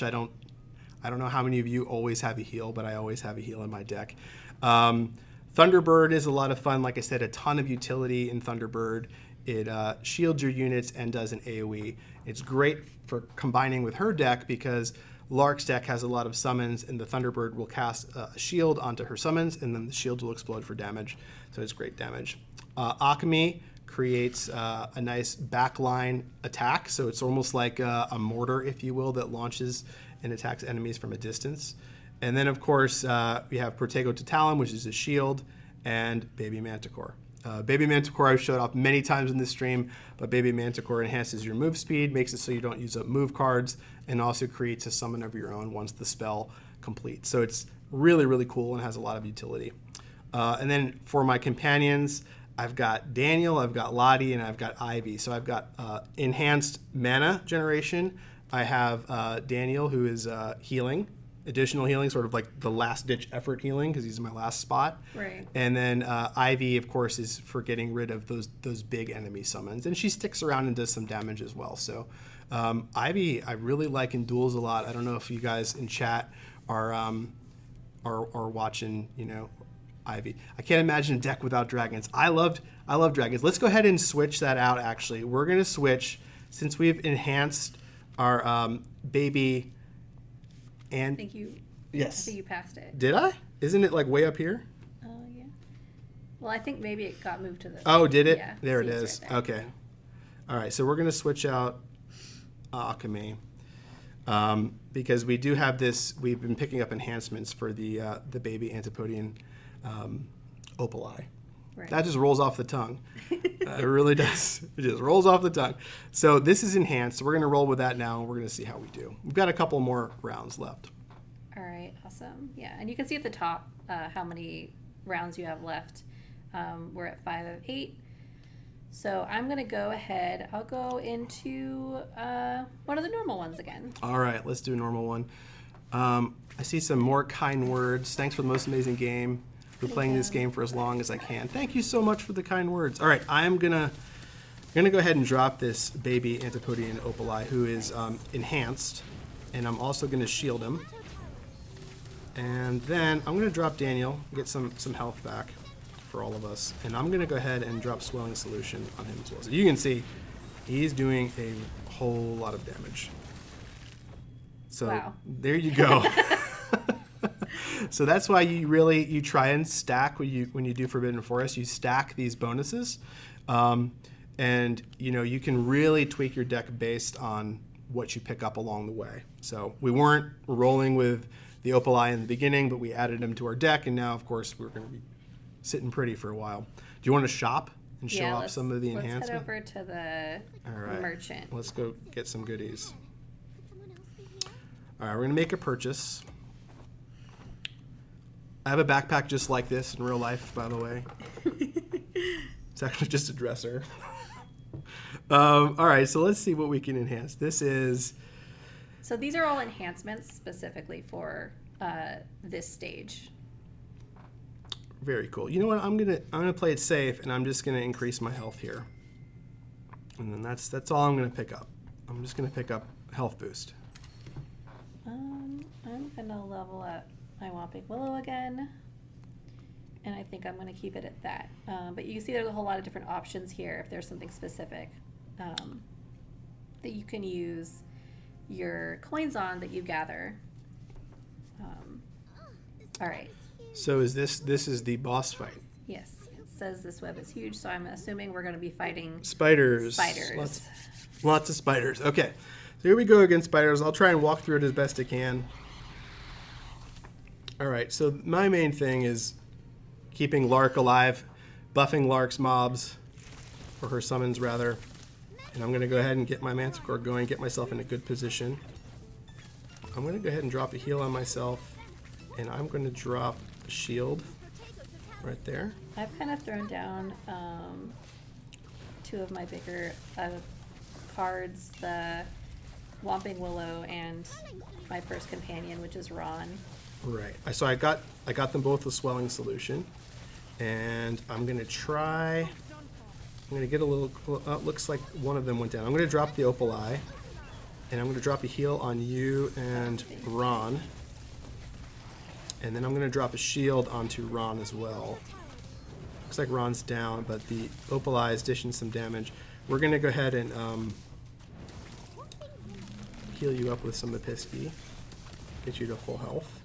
I don't know how many of you always have a heal, but I always have a heal in my deck. Thunderbird is a lot of fun. Like I said, a ton of utility in Thunderbird. It shields your units and does an AoE. It's great for combining with her deck because Lark's deck has a lot of summons, and the Thunderbird will cast a shield onto her summons, and then the shield will explode for damage. So it's great damage. Alchemy creates a nice backline attack, so it's almost like a mortar, if you will, that launches and attacks enemies from a distance. And then, of course, we have Protego Totalum, which is a shield, and Baby Manticore. Baby Manticore I've showed off many times in this stream, but Baby Manticore enhances your move speed, makes it so you don't use up move cards, and also creates a summon of your own once the spell completes. So it's really, really cool and has a lot of utility. And then for my companions, I've got Daniel, I've got Lottie, and I've got Ivy. So I've got enhanced mana generation. I have Daniel, who is healing. Additional healing, sort of like the last ditch effort healing, because he's my last spot. Right. And then Ivy, of course, is for getting rid of those big enemy summons, and she sticks around and does some damage as well. So Ivy, I really like in duels a lot. I don't know if you guys in chat are watching, Ivy. I can't imagine a deck without dragons. I love dragons. Let's go ahead and switch that out. Actually, we're gonna switch since we've enhanced our baby. And I think you yes, you passed it. Did I? Isn't it like way up here? Oh, yeah. Well, I think maybe it got moved to the... Oh, did it? Yeah, there it see, it's is. right there. Okay. All right, so we're going to switch out Alchemy because we do have this. We've been picking up enhancements for the baby Antipodian Opali. Right. That just rolls off the tongue. It really does. It just rolls off the tongue. So this is enhanced. So we're going to roll with that now, and we're going to see how we do. We've got a couple more rounds left. All right, awesome. Yeah, and you can see at the top how many rounds you have left. We're at 5 of 8. So I'm going to go ahead. I'll go into one of the normal ones again. All right, let's do a normal one. I see some more kind words. Thanks for the most amazing game. For playing this game for as long as I can. Thank you so much for the kind words. All right, I'm gonna go ahead and drop this baby Antipodian Opali, who is enhanced, and I'm also gonna shield him. And then I'm gonna drop Daniel, get some health back for all of us, and I'm gonna go ahead and drop Swelling Solution on him as well. So you can see he's doing a whole lot of damage. So Wow. There you go. So that's why you try and stack when you do Forbidden Forest. You stack these bonuses, and you can really tweak your deck based on what you pick up along the way. So we weren't rolling with the Opali in the beginning, but we added them to our deck, and now of course we're going to be sitting pretty for a while. Do you want to shop and show off some of the enhancements? Let's head over to the All right. merchant. Let's go get some goodies. Could someone else be here? All right, we're gonna make a purchase. I have a backpack just like this in real life, by the way. It's actually just a dresser. All right, so let's see what we can enhance. This is, So these are all enhancements specifically for this stage. Very cool. You know what? I'm gonna play it safe, and I'm just gonna increase my health here. And then that's all I'm gonna pick up. I'm just gonna pick up health boost. I'm gonna level up my Whomping Willow again, and I think I'm gonna keep it at that. But you can see there's a whole lot of different options here if there's something specific that you can use your coins on that you gather. All right. So is this is the boss fight? Yes, it says this web is huge, so I'm assuming we're going to be fighting Spiders. spiders. Lots of spiders. Okay. So here we go against spiders. I'll try and walk through it as best I can. All right. So my main thing is keeping Lark alive, buffing Lark's mobs, or her summons rather. And I'm going to go ahead and get my Manticore going, get myself in a good position. I'm going to go ahead and drop a heal on myself, and I'm going to drop a shield right there. I've kind of thrown down two of my bigger cards, the Whomping Willow and my first companion, which is Ron. Right. So I got them both with Swelling Solution, and I'm gonna try. I'm gonna get a little. Looks like one of them went down. I'm gonna drop the Opal Eye, and I'm gonna drop a heal on you and Ron, and then I'm gonna drop a shield onto Ron as well. Looks like Ron's down, but the Opal Eye is dishing some damage. We're gonna go ahead and heal you up with some Episky, get you to full health.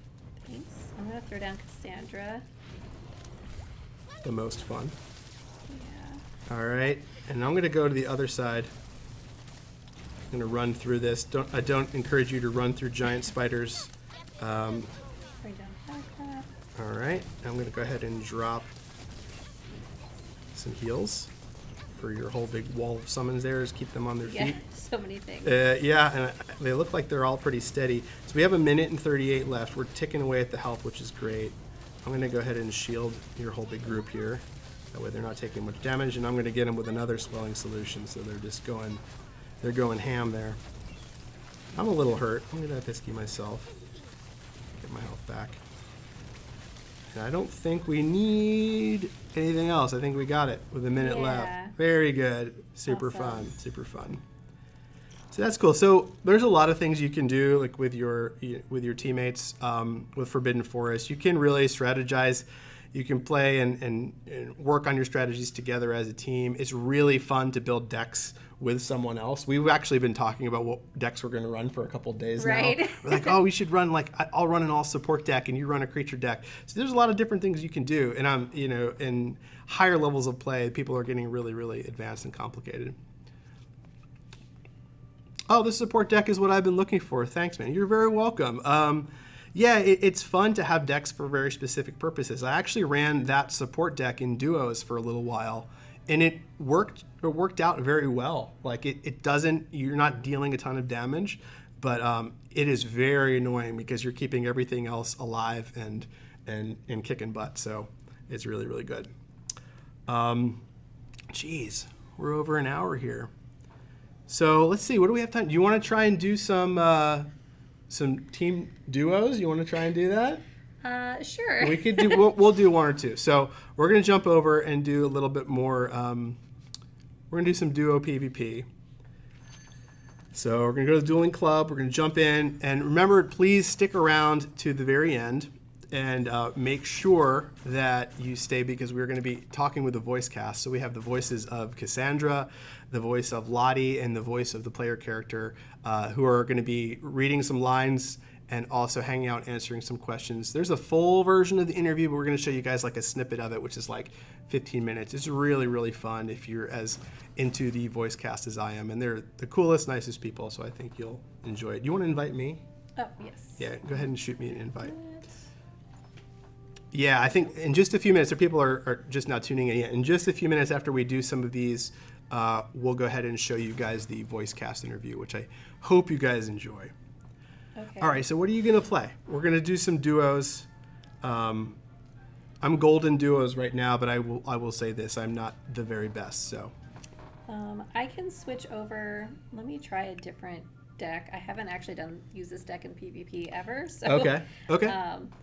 Thanks. I'm going to throw down Cassandra. The most fun. Yeah. All right, and I'm gonna go to the other side. I'm gonna run through this. I don't encourage you to run through giant spiders. Bring down Firecraft. All right, I'm gonna go ahead and drop some heals for your whole big wall of summons there. Just keep them on their Yeah, feet. so many things. Yeah, and they look like they're all pretty steady. So we have 1:38 minutes left. We're ticking away at the health, which is great. I'm gonna go ahead and shield your whole big group here. That way they're not taking much damage, and I'm gonna get them with another Swelling Solution, so they're going ham there. I'm a little hurt. I'm gonna Episky myself. Get my health back. And I don't think we need anything else. I think we got it with 1 minute Yeah. left. Very good. Super Awesome. fun. Super fun. So that's cool. So there's a lot of things you can do, like with your teammates with Forbidden Forest. You can really strategize. You can play and work on your strategies together as a team. It's really fun to build decks with someone else. We've actually been talking about what decks we're going to run for a couple of days Right. now. We're like, oh, we should run I'll run an all support deck and you run a creature deck. So there's a lot of different things you can do. And in higher levels of play, people are getting really, really advanced and complicated. Oh, this support deck is what I've been looking for. Thanks, man. You're very welcome. Yeah, it's fun to have decks for very specific purposes. I actually ran that support deck in duos for a little while, and it worked out very well. Like it doesn't, you're not dealing a ton of damage, but it is very annoying because you're keeping everything else alive and kicking butt. So it's really, really good. Geez, we're over an hour here. So let's see, what do we have time? Do you want to try and do some team duos? You want to try and do that? Sure. We could do. We'll do one or two. So we're gonna jump over and do a little bit more. We're gonna do some duo PvP. So we're gonna go to the Dueling Club. We're gonna jump in, and remember, please stick around to the very end and make sure that you stay because we're gonna be talking with the voice cast. So we have the voices of Cassandra, the voice of Lottie, and the voice of the player character, who are gonna be reading some lines and also hanging out answering some questions. There's a full version of the interview, but we're gonna show you guys like a snippet of it, which is like 15 minutes. It's really, really fun if you're as into the voice cast as I am. And they're the coolest, nicest people, so I think you'll enjoy it. Do you wanna invite me? Oh, yes. Yeah, go ahead and shoot me an invite. Yeah, I think in just a few minutes, so people are just now tuning in. In just a few minutes after we do some of these, we'll go ahead and show you guys the voice cast interview, which I hope you guys enjoy. Okay. All right, so what are you gonna play? We're gonna do some duos. I'm golden duos right now, but I will say this: I'm not the very best. So I can switch over. Let me try a different deck. I haven't actually used this deck in PvP ever. So Okay.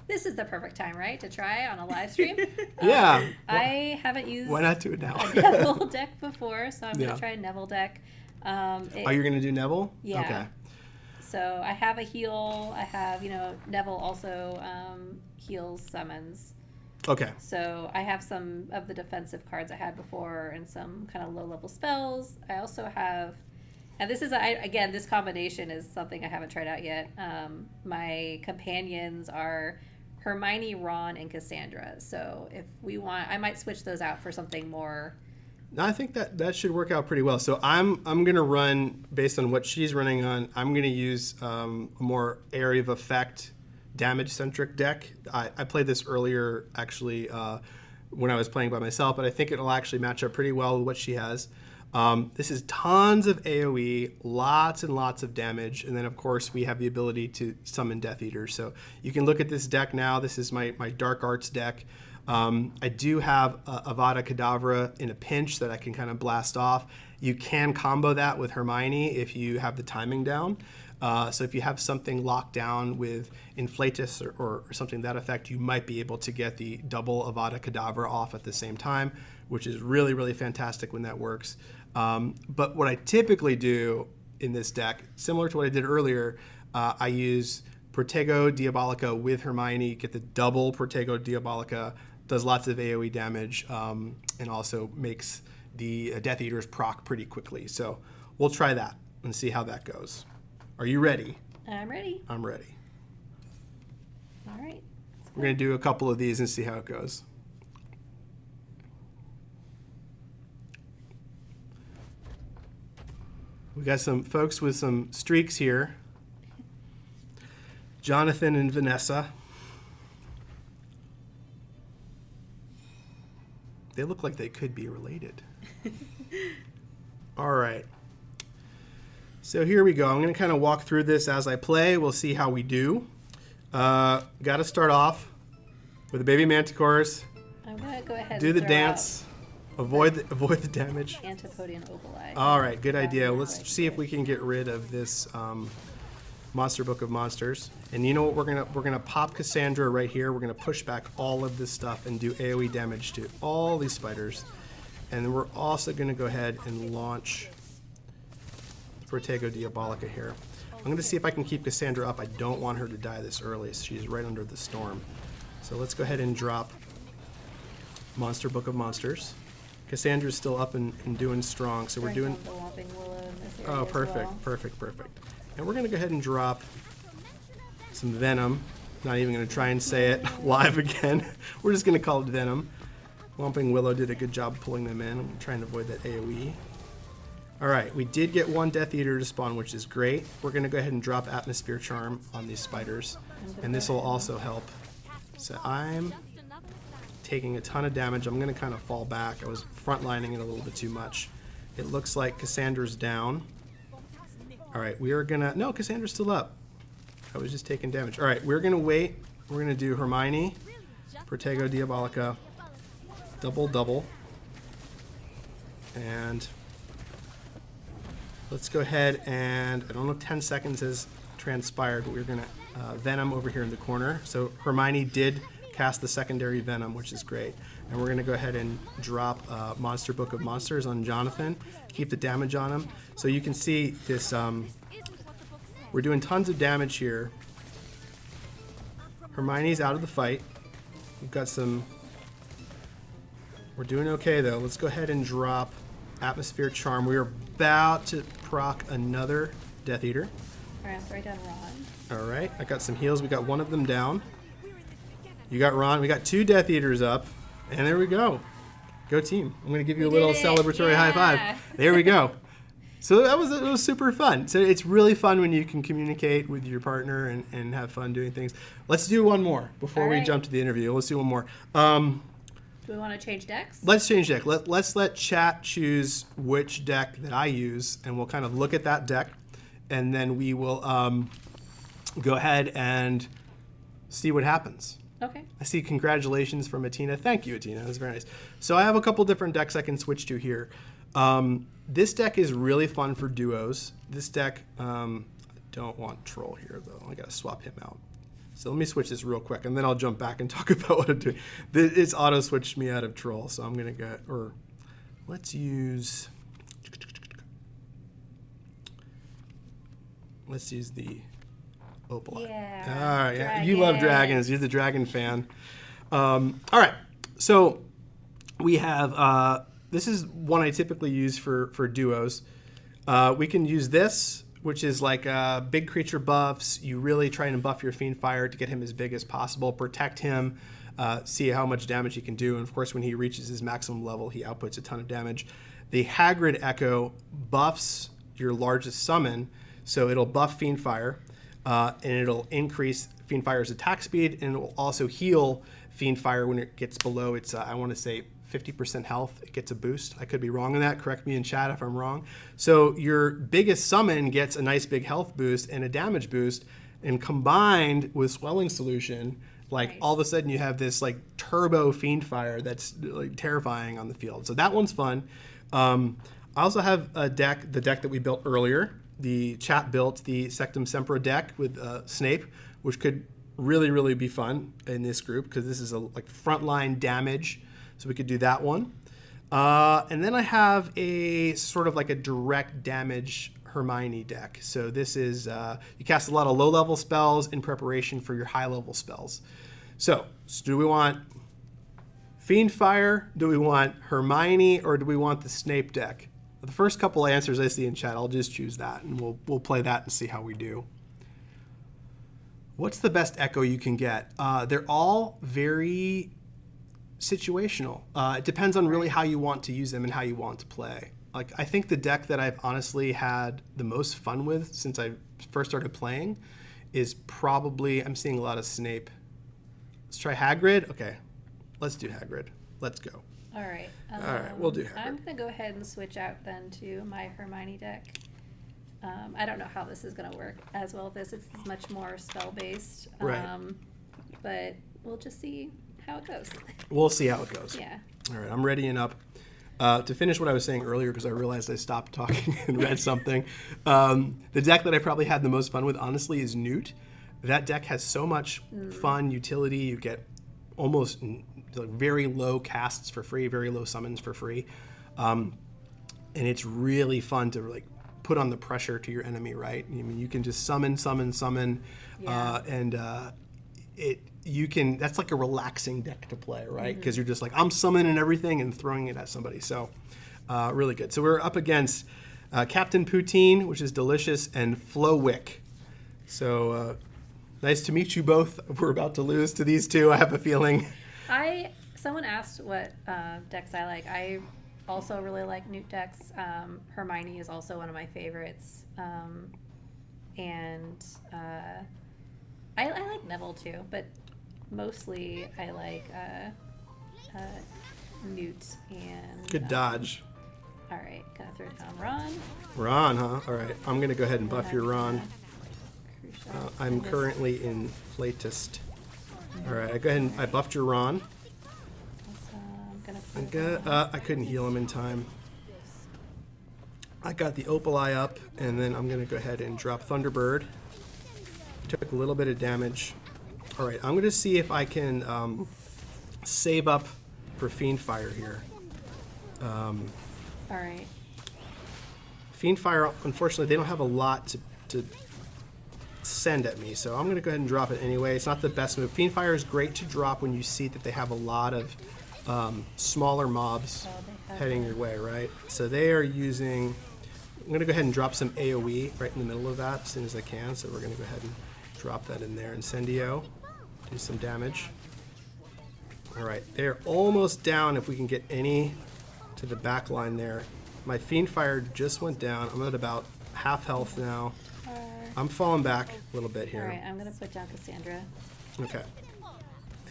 this is the perfect time, right, to try on a live stream. Yeah. Well, I haven't used why not do it now? a Neville deck before, so I'm Yeah. gonna try a Neville deck. Oh, you're gonna do Neville? Yeah. Okay. So I have a heal. I have, Neville also heals summons. Okay. So I have some of the defensive cards I had before and some kind of low level spells. I also have, and this is, again, this combination is something I haven't tried out yet. My companions are Hermione, Ron, and Cassandra. So if we want, I might switch those out for something more. No, I think that should work out pretty well. So I'm gonna run based on what she's running on. I'm gonna use a more area of effect, damage centric deck. I played this earlier actually when I was playing by myself, but I think it'll actually match up pretty well with what she has. This is tons of AoE, lots and lots of damage, and then of course we have the ability to summon Death Eaters. So you can look at this deck now. This is my Dark Arts deck. I do have Avada Kedavra in a pinch that I can kind of blast off. You can combo that with Hermione if you have the timing down. So if you have something locked down with Inflatus or something to that effect, you might be able to get the double Avada Kedavra off at the same time, which is really, really fantastic when that works. But what I typically do in this deck, similar to what I did earlier, I use Protego Diabolica with Hermione, get the double Protego Diabolica, does lots of AoE damage, and also makes the Death Eaters proc pretty quickly. So we'll try that and see how that goes. Are you ready? I'm ready. I'm ready. All right. We're going to do a couple of these and see how it goes. We got some folks with some streaks here. Jonathan and Vanessa. They look like they could be related. All right. So here we go. I'm going to kind of walk through this as I play. We'll see how we do. Got to start off with the baby manticores. I'm going to go ahead Do and the throw dance. Avoid the damage. out Antipodian Oboli. All right, good idea. Let's see if we can get rid of this Monster Book of Monsters. And you know what? We're gonna pop Cassandra right here. We're gonna push back all of this stuff and do AoE damage to all these spiders. And then we're also gonna go ahead and launch Protego Diabolica here. I'm gonna see if I can keep Cassandra up. I don't want her to die this early. She's right under the storm. So let's go ahead and drop Monster Book of Monsters. Cassandra's still up and doing strong, so we're Bring doing. down the Whomping Willow in this area Oh, as perfect, well. perfect. And we're gonna go ahead and drop some Venom. Not even gonna try and say it live again. We're just gonna call it Venom. Whomping Willow did a good job pulling them in. I'm trying to avoid that AoE. All right, we did get one Death Eater to spawn, which is great. We're gonna go ahead and drop Atmosphere Charm on these spiders, and this will also help. So I'm taking a ton of damage. I'm gonna kind of fall back. I was frontlining it a little bit too much. It looks like Cassandra's down. All right, we are gonna, no, Cassandra's still up. I was just taking damage. All right, we're gonna wait. We're gonna do Hermione, Protego Diabolica, double. And let's go ahead and, I don't know if 10 seconds has transpired, but we're gonna Venom over here in the corner. So Hermione did cast the secondary Venom, which is great. And we're gonna go ahead and drop Monster Book of Monsters on Jonathan, keep the damage on him. So you can see this, we're doing tons of damage here. Hermione's out of the fight. We've got some, we're doing okay though. Let's go ahead and drop Atmosphere Charm. We are about to proc another Death Eater. All right, throw down Ron. All right, I got some heals. We got one of them down. You got Ron. We got two Death Eaters up. And there we go. Go team. I'm going to give you a little did it. celebratory high five. Yeah. There we go. So it was super fun. So it's really fun when you can communicate with your partner and have fun doing things. Let's do one more before All we right. jump to the interview. Let's do one more. Do we want to change decks? Let's change deck. Let's let chat choose which deck that I use, and we'll kind of look at that deck, and then we will go ahead and see what happens. Okay. I see congratulations from Atina. Thank you, Atina. That's very nice. So I have a couple different decks I can switch to here. This deck is really fun for duos. This deck, don't want Troll here, though. I gotta swap him out. So let me switch this real quick, and then I'll jump back and talk about what I'm doing. It's auto-switched me out of Troll, so I'm gonna go, or let's use the Opal. Yeah, All right, yeah. You love dragons. You're the dragon fan. All right, so we have, this is one I typically use for duos. We can use this, which is like big creature buffs. You really try and buff your Fiendfire to get him as big as possible, protect him, see how much damage he can do. And of course, when he reaches his maximum level, he outputs a ton of damage. The Hagrid Echo buffs your largest summon, so it'll buff Fiendfire, and it'll increase Fiendfire's attack speed, and it will also heal Fiendfire when it gets below its, I want to say, 50% health. It gets a boost. I could be wrong on that. Correct me in chat if I'm wrong. So your biggest summon gets a nice big health boost and a damage boost, and combined with Swelling Solution, like Nice. all of a sudden you have this like turbo Fiendfire that's like terrifying on the field. So that one's fun. I also have the deck that we built earlier. The chat built the Sectum Sempra deck with Snape, which could really, really be fun in this group because this is a like frontline damage. So we could do that one. And then I have a sort of like a direct damage Hermione deck. So this is, you cast a lot of low-level spells in preparation for your high-level spells. So do we want Fiendfire? Do we want Hermione? Or do we want the Snape deck? The first couple answers I see in chat, I'll just choose that, and we'll play that and see how we do. What's the best Echo you can get? They're all very situational. It depends on really how you want to use them and how you want to play. Like, I think the deck that I've honestly had the most fun with since I first started playing is probably, I'm seeing a lot of Snape. Let's try Hagrid. Okay, let's do Hagrid. Let's go. All right. All right, we'll do Hagrid. I'm gonna go ahead and switch out then to my Hermione deck. I don't know how this is gonna work as well. This it's much more spell based. Right. But we'll just see how it goes. We'll see how it goes. Yeah. All right, I'm readying up. To finish what I was saying earlier, because I realized I stopped talking and read something, the deck that I probably had the most fun with, honestly, is Newt. That deck has so much fun utility. You get almost like very low casts for free, very low summons for free. And it's really fun to like put on the pressure to your enemy, right? I mean, you can just summon, Yeah. you can, that's like a relaxing deck to play, right? Because you're just like, I'm summoning everything and throwing it at somebody. So really good. So we're up against Captain Poutine, which is delicious, and Flowick. So nice to meet you both. We're about to lose to these two, I have a feeling. Someone asked what decks I like. I also really like Newt decks. Hermione is also one of my favorites. And I like Neville too, but mostly I like Newt and... Good dodge. All right, gonna throw down Ron. Ron, huh? All right, I'm going to go ahead and buff your Ron. Crucial. I'm And this- currently in Flatist. All right, I go ahead and I buffed your Ron. so I'm gonna put down- I couldn't heal him in time. I got the Opal Eye up, and then I'm going to go ahead and drop Thunderbird. Took a little bit of damage. All right, I'm going to see if I can save up for Fiendfire here. All right. Fiendfire, unfortunately, they don't have a lot to send at me, so I'm going to go ahead and drop it anyway. It's not the best move. Fiendfire is great to drop when you see that they have a lot of smaller mobs they have heading your way, right? So they are using... I'm going to go ahead and drop some AoE right in the middle of that as soon as I can, so we're going to go ahead and drop that in there. Incendio, do some damage. All right, they're almost down if we can get any to the back line there. My Fiendfire just went down. I'm at about half health now. I'm falling back a little bit All here. right, I'm gonna put down Cassandra. Okay.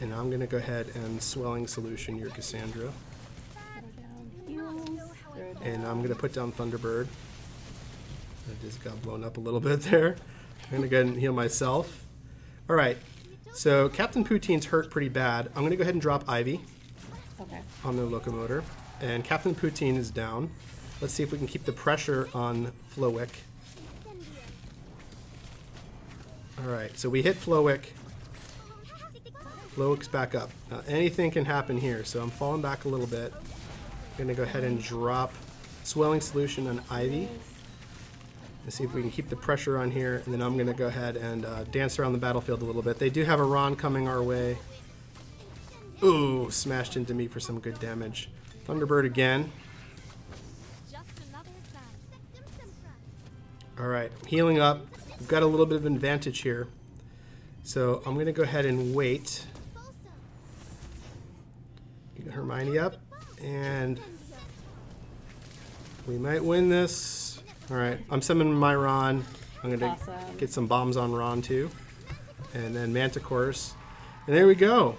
And I'm going to go ahead and Swelling Solution your Cassandra. Throw down heals. Throw down... And I'm going to put down Thunderbird. I just got blown up a little bit there. I'm going to go ahead and heal myself. All right. So Captain Poutine's hurt pretty bad. I'm going to go ahead and drop Ivy Okay. on the Locomotor. And Captain Poutine is down. Let's see if we can keep the pressure on Flowick. All right, so we hit Flowick. Flowick's back up. Now, anything can happen here, so I'm falling back a little bit. I'm gonna go ahead and drop Swelling Solution on Ivy. And see if we can keep the pressure on here, and then I'm gonna go ahead and dance around the battlefield a little bit. They do have a Ron coming our way. Ooh, smashed into me for some good damage. Thunderbird again. All right, healing up. We've got a little bit of an advantage here. So I'm gonna go ahead and wait. Get Hermione up, and we might win this. All right, I'm summoning my Ron. I'm gonna Awesome. get some bombs on Ron too. And then Manticores. And there we go.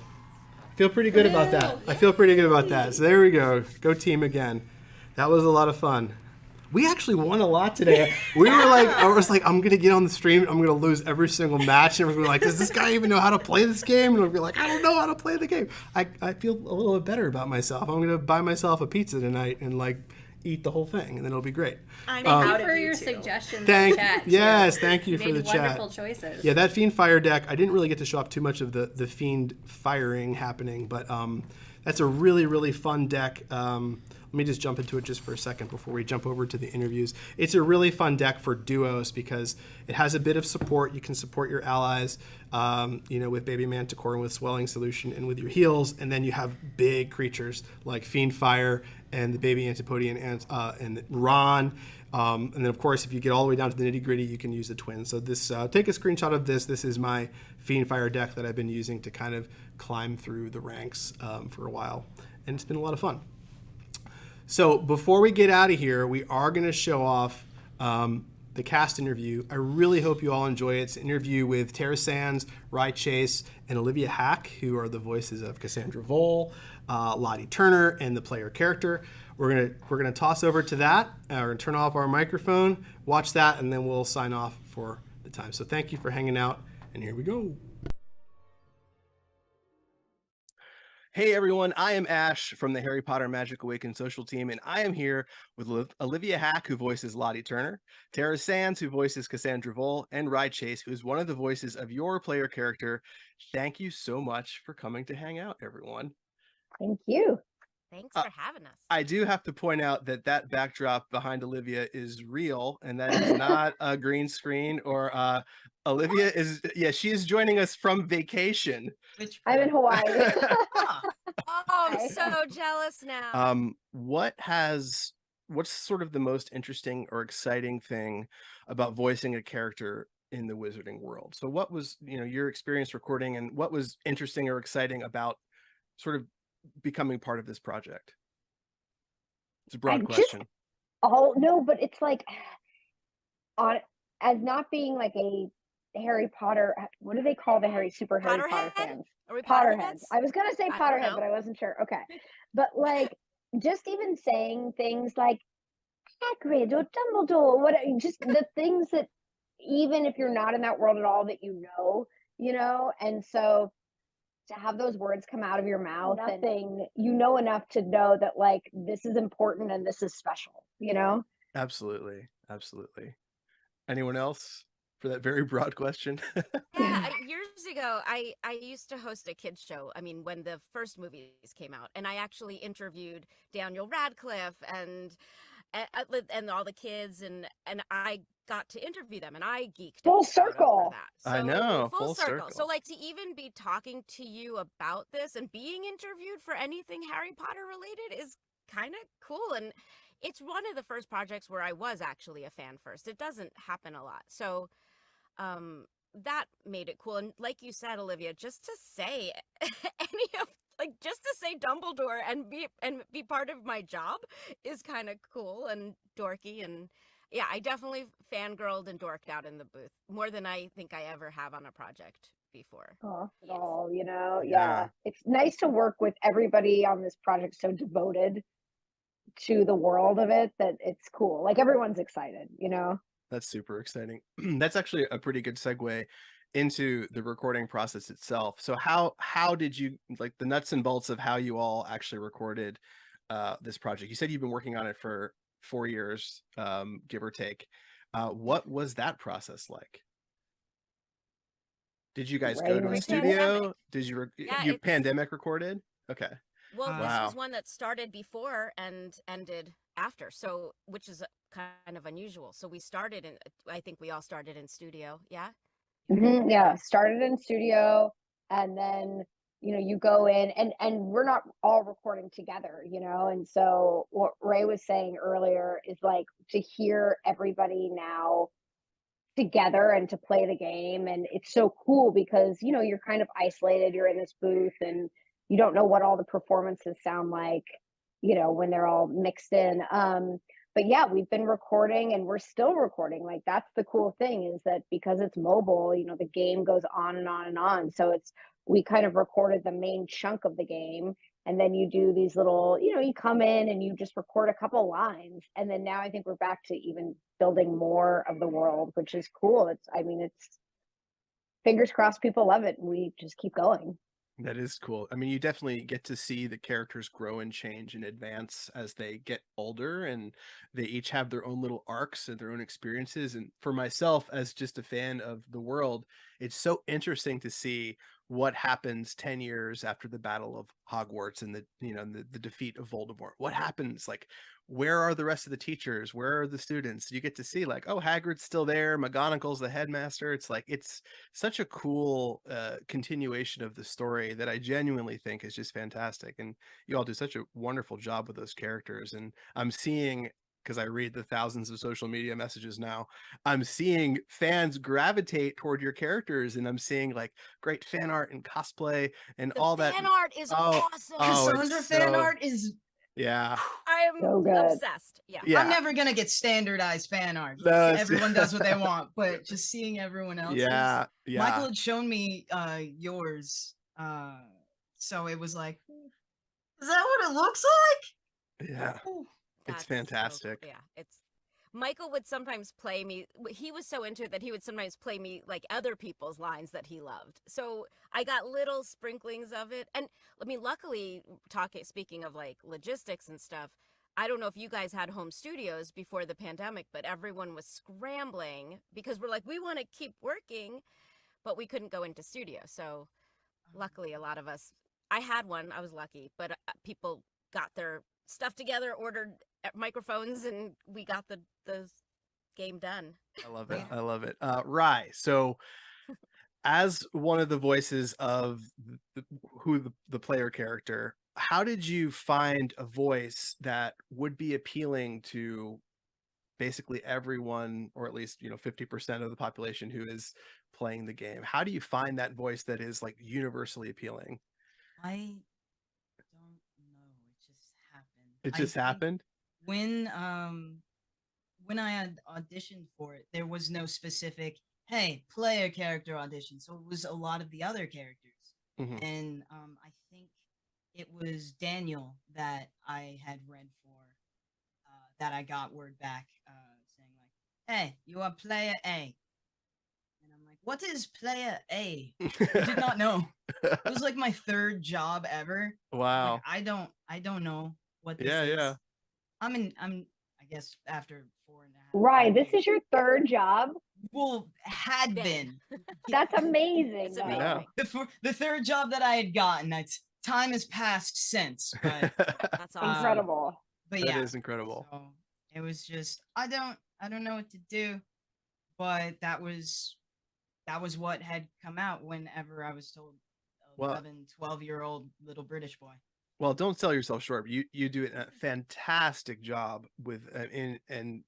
Feel pretty good about that. I feel pretty good about that. So there we go. Go team again. That was a lot of fun. We actually won a lot today. We were like, I was like, I'm gonna get on the stream. I'm gonna lose every single match. And we're like, does this guy even know how to play this game? And we'll be like, I don't know how to play the game. I feel a little bit better about myself. I'm gonna buy myself a pizza tonight and like eat the whole thing, and then it'll be great. I'm Thank proud you of for you your too. suggestions in Thank the chat. too. yes, thank you You for the made chat. wonderful choices. Yeah, that Fiend Fire deck, I didn't really get to show off too much of the Fiend firing happening, but that's a really, really fun deck. Let me just jump into it just for a second before we jump over to the interviews. It's a really fun deck for duos because it has a bit of support. You can support your allies, with Baby Manticore and with Swelling Solution and with your heals, and then you have big creatures like Fiend Fire and the Baby Antipodian and Ron. And then, of course, if you get all the way down to the nitty-gritty, you can use the twins. So this, take a screenshot of this. This is my Fiend Fire deck that I've been using to kind of climb through the ranks for a while. And it's been a lot of fun. So before we get out of here, we are going to show off the cast interview. I really hope you all enjoy it. It's an interview with Tara Sands, Rye Chase, and Olivia Hack, who are the voices of Cassandra Vole, Lottie Turner, and the player character. We're gonna toss over to that. We're gonna turn off our microphone, watch that, and then we'll sign off for the time. So thank you for hanging out, and here we go. Hey everyone, I am Ash from the Harry Potter Magic Awakened social team, and I am here with Olivia Hack, who voices Lottie Turner, Tara Sands, who voices Cassandra Vole, and Rye Chase, who is one of the voices of your player character. Thank you so much for coming to hang out, everyone. Thank you. Thanks for having us. I do have to point out that that backdrop behind Olivia is real, and that is not a green screen or Olivia is, she is joining us from vacation. I'm in Hawaii. Oh, I'm so jealous now. What's sort of the most interesting or exciting thing about voicing a character in the wizarding world? So what was, your experience recording, and what was interesting or exciting about sort of becoming part of this project? It's a broad question. Oh no, but it's like as not being like a Harry Potter. What do they call the Harry Potter Potterhead? fans? Are we Potterheads. Potterheads? I was gonna say I don't Potterhead, know. but I wasn't sure. Okay, but like just even saying things like Hagrid or Dumbledore, what just the things that even if you're not in that world at all, that and so to have those words come out of your mouth, and enough to know that like this is important and this is special, Absolutely. Anyone else for that very broad question? Yeah, years ago, I used to host a kids show. I mean, when the first movies came out, and I actually interviewed Daniel Radcliffe and all the kids, and I got to interview them, and I geeked Full out circle. over that. I know, full full circle. circle. So like to even be talking to you about this and being interviewed for anything Harry Potter related is kind of cool, and it's one of the first projects where I was actually a fan first. It doesn't happen a lot, so that made it cool. And like you said, Olivia, just to say just to say Dumbledore and be part of my job is kind of cool and dorky. And yeah, I definitely fangirled and dorked out in the booth more than I think I ever have on a project before. Yeah. It's nice to work with everybody on this project so devoted to the world of it that it's cool. Like everyone's excited. That's super exciting. That's actually a pretty good segue into the recording process itself. So how did you, like, the nuts and bolts of how you all actually recorded this project? You said you've been working on it for 4 years, give or take. What was that process like? Did you guys Ray go to a was here. studio? Did you Yeah, you it's- pandemic recorded? Okay. Well, this Wow. was one that started before and ended after, so which is kind of unusual. So we started in, I think we all started in studio. Yeah. Yeah, started in studio, and then you go in, and we're not all recording together, and so what Ray was saying earlier is like to hear everybody now together and to play the game, and it's so cool because you're kind of isolated, you're in this booth, and you don't know what all the performances sound like when they're all mixed in. But yeah, we've been recording and we're still recording. Like, that's the cool thing, is that because it's mobile, the game goes on and on and on. So we kind of recorded the main chunk of the game, and then you do these little, you come in and you just record a couple lines, and then now I think we're back to even building more of the world, which is cool. It's fingers crossed people love it, and we just keep going. That is cool. I mean, you definitely get to see the characters grow and change and advance as they get older, and they each have their own little arcs and their own experiences. And for myself, as just a fan of the world, it's so interesting to see what happens 10 years after the Battle of Hogwarts and the defeat of Voldemort. What happens? Like, where are the rest of the teachers? Where are the students? You get to see, like, oh, Hagrid's still there. McGonagall's the headmaster. It's like, it's such a cool continuation of the story that I genuinely think is just fantastic. And you all do such a wonderful job with those characters. And I'm seeing, because I read the thousands of social media messages now, I'm seeing fans gravitate toward your characters, and I'm seeing like great fan art and cosplay and The all that. fan art is Oh, awesome. oh, it's Cassandra fan so- art is. Yeah. I'm So good. obsessed. Yeah. Yeah. I'm never gonna get standardized fan art. No, it's- Everyone does what they want, but just seeing everyone else's. Yeah. Yeah. Michael had shown me yours, so it was like, is that what it looks like? Yeah. Ooh. It's That's so cool. fantastic. Yeah, it's Michael would sometimes play me. He was so into it that he would sometimes play me like other people's lines that he loved. So I got little sprinklings of it. And I mean, luckily, speaking of like logistics and stuff, I don't know if you guys had home studios before the pandemic, but everyone was scrambling because we're like, we want to keep working, but we couldn't go into studio. So luckily, a lot of us, I had one, I was lucky, but people got their stuff together, ordered microphones, and we got the game done. I love it. I love it. Rye. So, as one of the voices of the player character, how did you find a voice that would be appealing to basically everyone, or at least 50% of the population who is playing the game? How do you find that voice that is like universally appealing? I don't know. It just happened. It I just think happened. When I had auditioned for it, there was no specific player character audition, so it was a lot of the other characters. Mhm. And I think it was Daniel that I had read for, that I got word back saying like, "Hey, you are player A," and I'm like, "What is player A?" I did not know. It was like my third job ever. Wow. Like, I don't know what this Yeah, is. yeah. I guess after 4.5. Right, 5 this years. is your third job. Well, had Been. been. That's amazing. It's though. amazing. Yeah. The third job that I had gotten. Time has passed since, but That's awesome. Incredible. but That yeah. is incredible. So it was just I don't know what to do, but that was what had come out whenever I was told Well- 11, 12-year-old little British boy. Well, don't sell yourself short. You do a fantastic job with and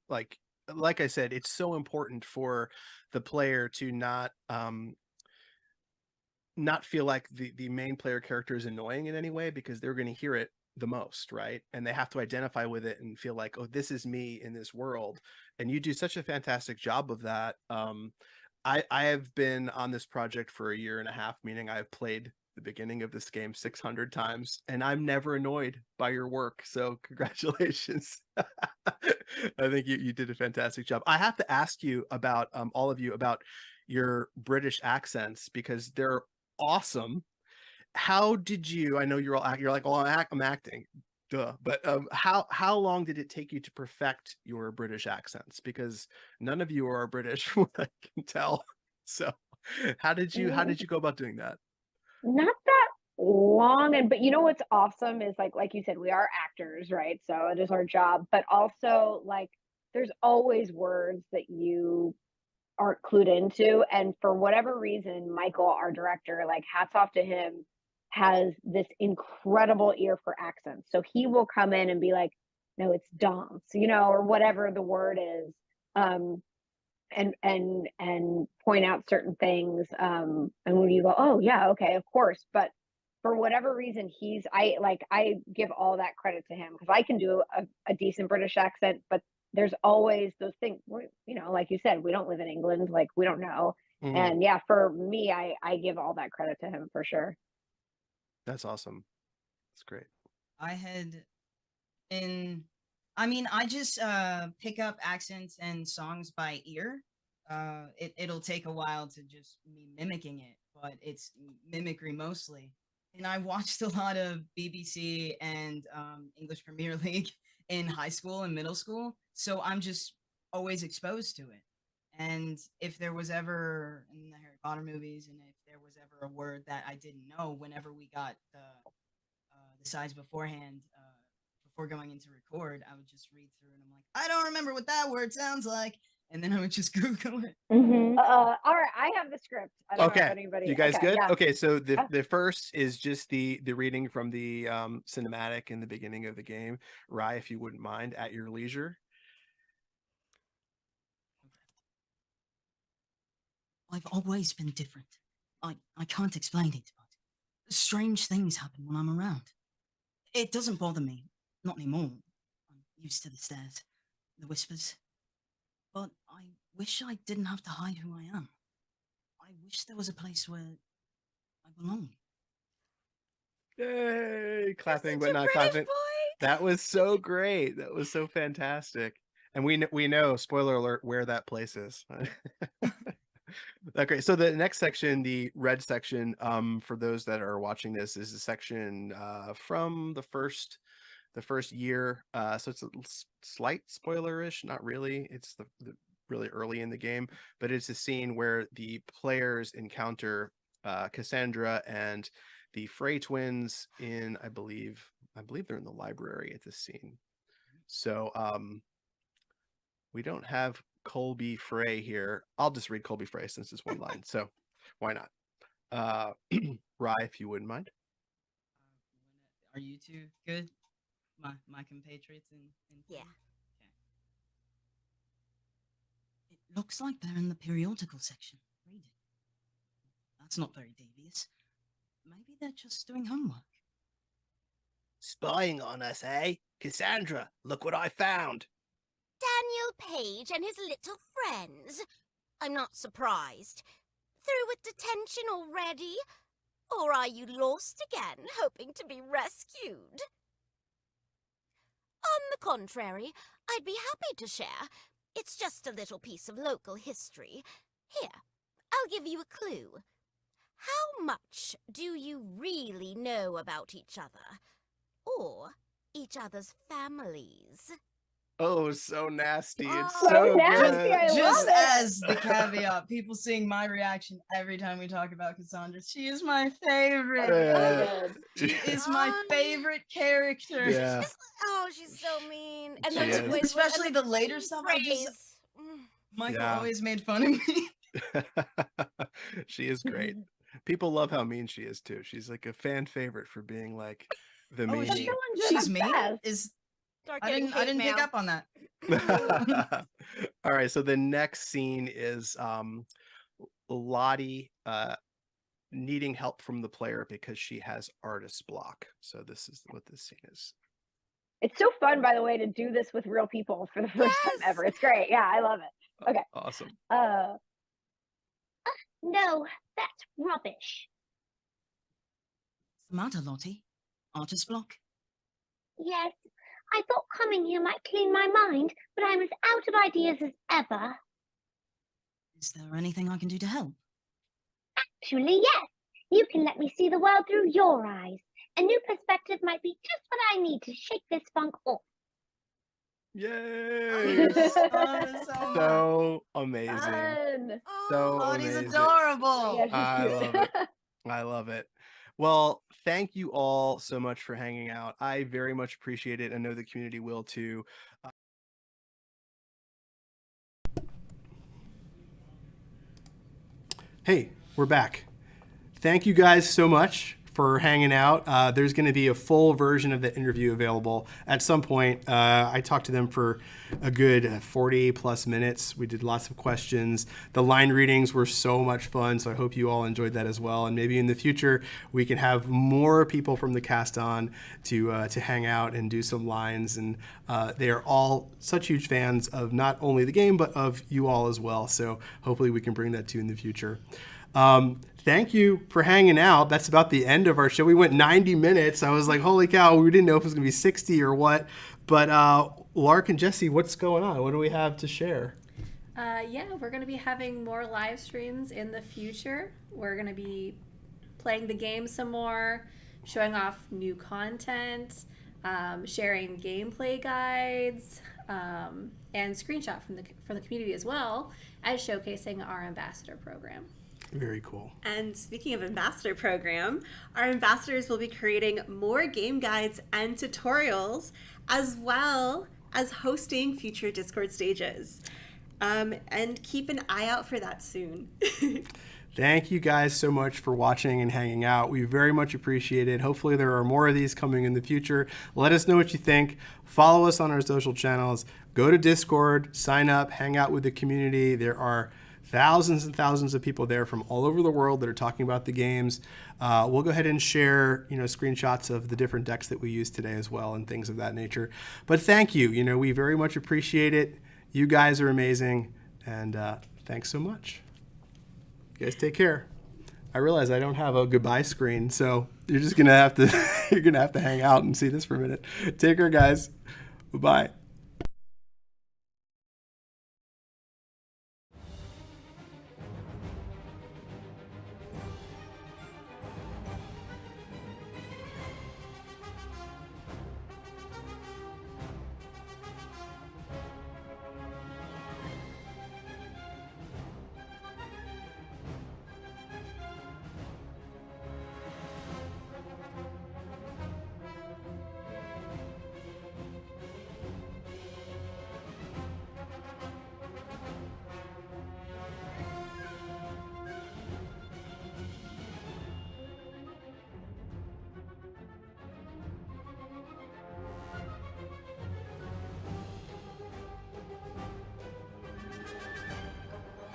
like I said, it's so important for the player to not feel like the main player character is annoying in any way, because they're going to hear it the most, right? And they have to identify with it and feel like, oh, this is me in this world. And you do such a fantastic job of that. I have been on this project for a year and a half, meaning I've played the beginning of this game 600 times, and I'm never annoyed by your work. So congratulations. I think you did a fantastic job. I have to ask you about all of you about your British accents, because they're awesome. How did you? I know you're like, well, I'm acting, duh. But how long did it take you to perfect your British accents? Because none of you are British, from what I can tell. So How did you go about doing that? Not that long, and but you know what's awesome is like you said, we are actors, right? So it is our job, but also like there's always words that you aren't clued into. And for whatever reason, Michael, our director, like hats off to him, has this incredible ear for accents. So he will come in and be like, no, it's dance, or whatever the word is. Um, and point out certain things. And when you go, oh yeah, okay, of course. But for whatever reason, I give all that credit to him because I can do a decent British accent, but there's always those things, like you said, we don't live in England, like we don't know. Mhm. And yeah, for me, I give all that credit to him for sure. That's awesome. That's great. I had in I just pick up accents and songs by ear. It'll take a while to just me mimicking it, but it's mimicry mostly. And I watched a lot of BBC and English Premier League in high school and middle school, so I'm just always exposed to it. And if there was ever in the Harry Potter movies, and if there was ever a word that I didn't know, whenever we got the sides beforehand, before going into record, I would just read through and I'm like, I don't remember what that word sounds like, and then I would just Google it. All right, I have the script. I don't know if Okay. anybody. You guys Okay, good? yeah. Okay, so the Yeah. the first is just the reading from the cinematic in the beginning of the game. Rye, if you wouldn't mind, at your leisure. I've always been different. I can't explain it, but strange things happen when I'm around. It doesn't bother me, not anymore. I'm used to the stares, the whispers. But I wish I didn't have to hide who I am. I wish there was a place where I belong. Yay! Clapping, Such but a not British clapping. boy. That was so great. That was so fantastic. And we know, spoiler alert, where that place is. Okay, so the next section, the red section, for those that are watching this, is the section from the first year. So it's a slight spoilerish, not really. It's the really early in the game, but it's a scene where the players encounter Cassandra and the Frey twins in, I believe they're in the library at this scene. So we don't have Colby Frey here. I'll just read Colby Frey since it's one line. So why not? Rye, if you wouldn't mind. Are you two good? My compatriots in Yeah. Okay. It looks like they're in the periodical section. Read it. That's not very devious. Maybe they're just doing homework. Spying on us, eh? Cassandra, look what I found. Daniel Page and his little friends. I'm not surprised. Through with detention already? Or are you lost again, hoping to be rescued? On the contrary, I'd be happy to share. It's just a little piece of local history. Here, I'll give you a clue. How much do you really know about each other? Or each other's families? Oh, so nasty. It's Oh, so nasty, good. I love Just it. as the caveat, people seeing my reaction every time we talk about Cassandra. She is my favorite. Yeah. She is my favorite character. Yeah. She's so mean. And She then the is. voice, Especially and the later stuff. phrase. Michael Yeah. always made fun of me. She is great. People love how mean she is too. She's like a fan favorite for being like the Oh, is meanie. she? Villains are She's the mean. best. Is Start I getting didn't hate pick mail. up on that. All right, so the next scene is Lottie needing help from the player because she has artist block. So this is what this scene is. It's so fun, by the way, to do this with real people for the first time Yes! ever. It's great. Yeah, I love it. Okay. Awesome. No, that's rubbish. What's the matter, Lottie? Artist block? Yes, I thought coming here might clean my mind, but I'm as out of ideas as ever. Is there anything I can do to help? Actually, yes. You can let me see the world through your eyes. A new perspective might be just what I need to shake this funk off. Yay! So So amazing. Fun. So Oh, he's amazing. adorable. Yeah, she's I cute. love it. I love it. Well, thank you all so much for hanging out. I very much appreciate it. I know the community will too. Hey, we're back. Thank you guys so much for hanging out. There's going to be a full version of the interview available at some point. I talked to them for a good 40 plus minutes. We did lots of questions. The line readings were so much fun, so I hope you all enjoyed that as well. And maybe in the future we can have more people from the cast on to hang out and do some lines. And they are all such huge fans of not only the game but of you all as well. So hopefully we can bring that to you in the future. Thank you for hanging out. That's about the end of our show. We went 90 minutes. I was like, holy cow, we didn't know if it was going to be 60 or what. But Lark and Jesse, what's going on? What do we have to share? Yeah, we're going to be having more live streams in the future. We're going to be playing the game some more, showing off new content, sharing gameplay guides, and screenshot from the community as well as showcasing our ambassador program. Very cool. And speaking of ambassador program, our ambassadors will be creating more game guides and tutorials, as well as hosting future Discord stages. And keep an eye out for that soon. Thank you guys so much for watching and hanging out. We very much appreciate it. Hopefully there are more of these coming in the future. Let us know what you think. Follow us on our social channels. Go to Discord, sign up, hang out with the community. There are thousands and thousands of people there from all over the world that are talking about the games. We'll go ahead and share, screenshots of the different decks that we use today as well and things of that nature. But thank you. We very much appreciate it. You guys are amazing, and thanks so much. You guys take care. I realize I don't have a goodbye screen, so you're just gonna have to hang out and see this for a minute. Take care, guys. Bye-bye.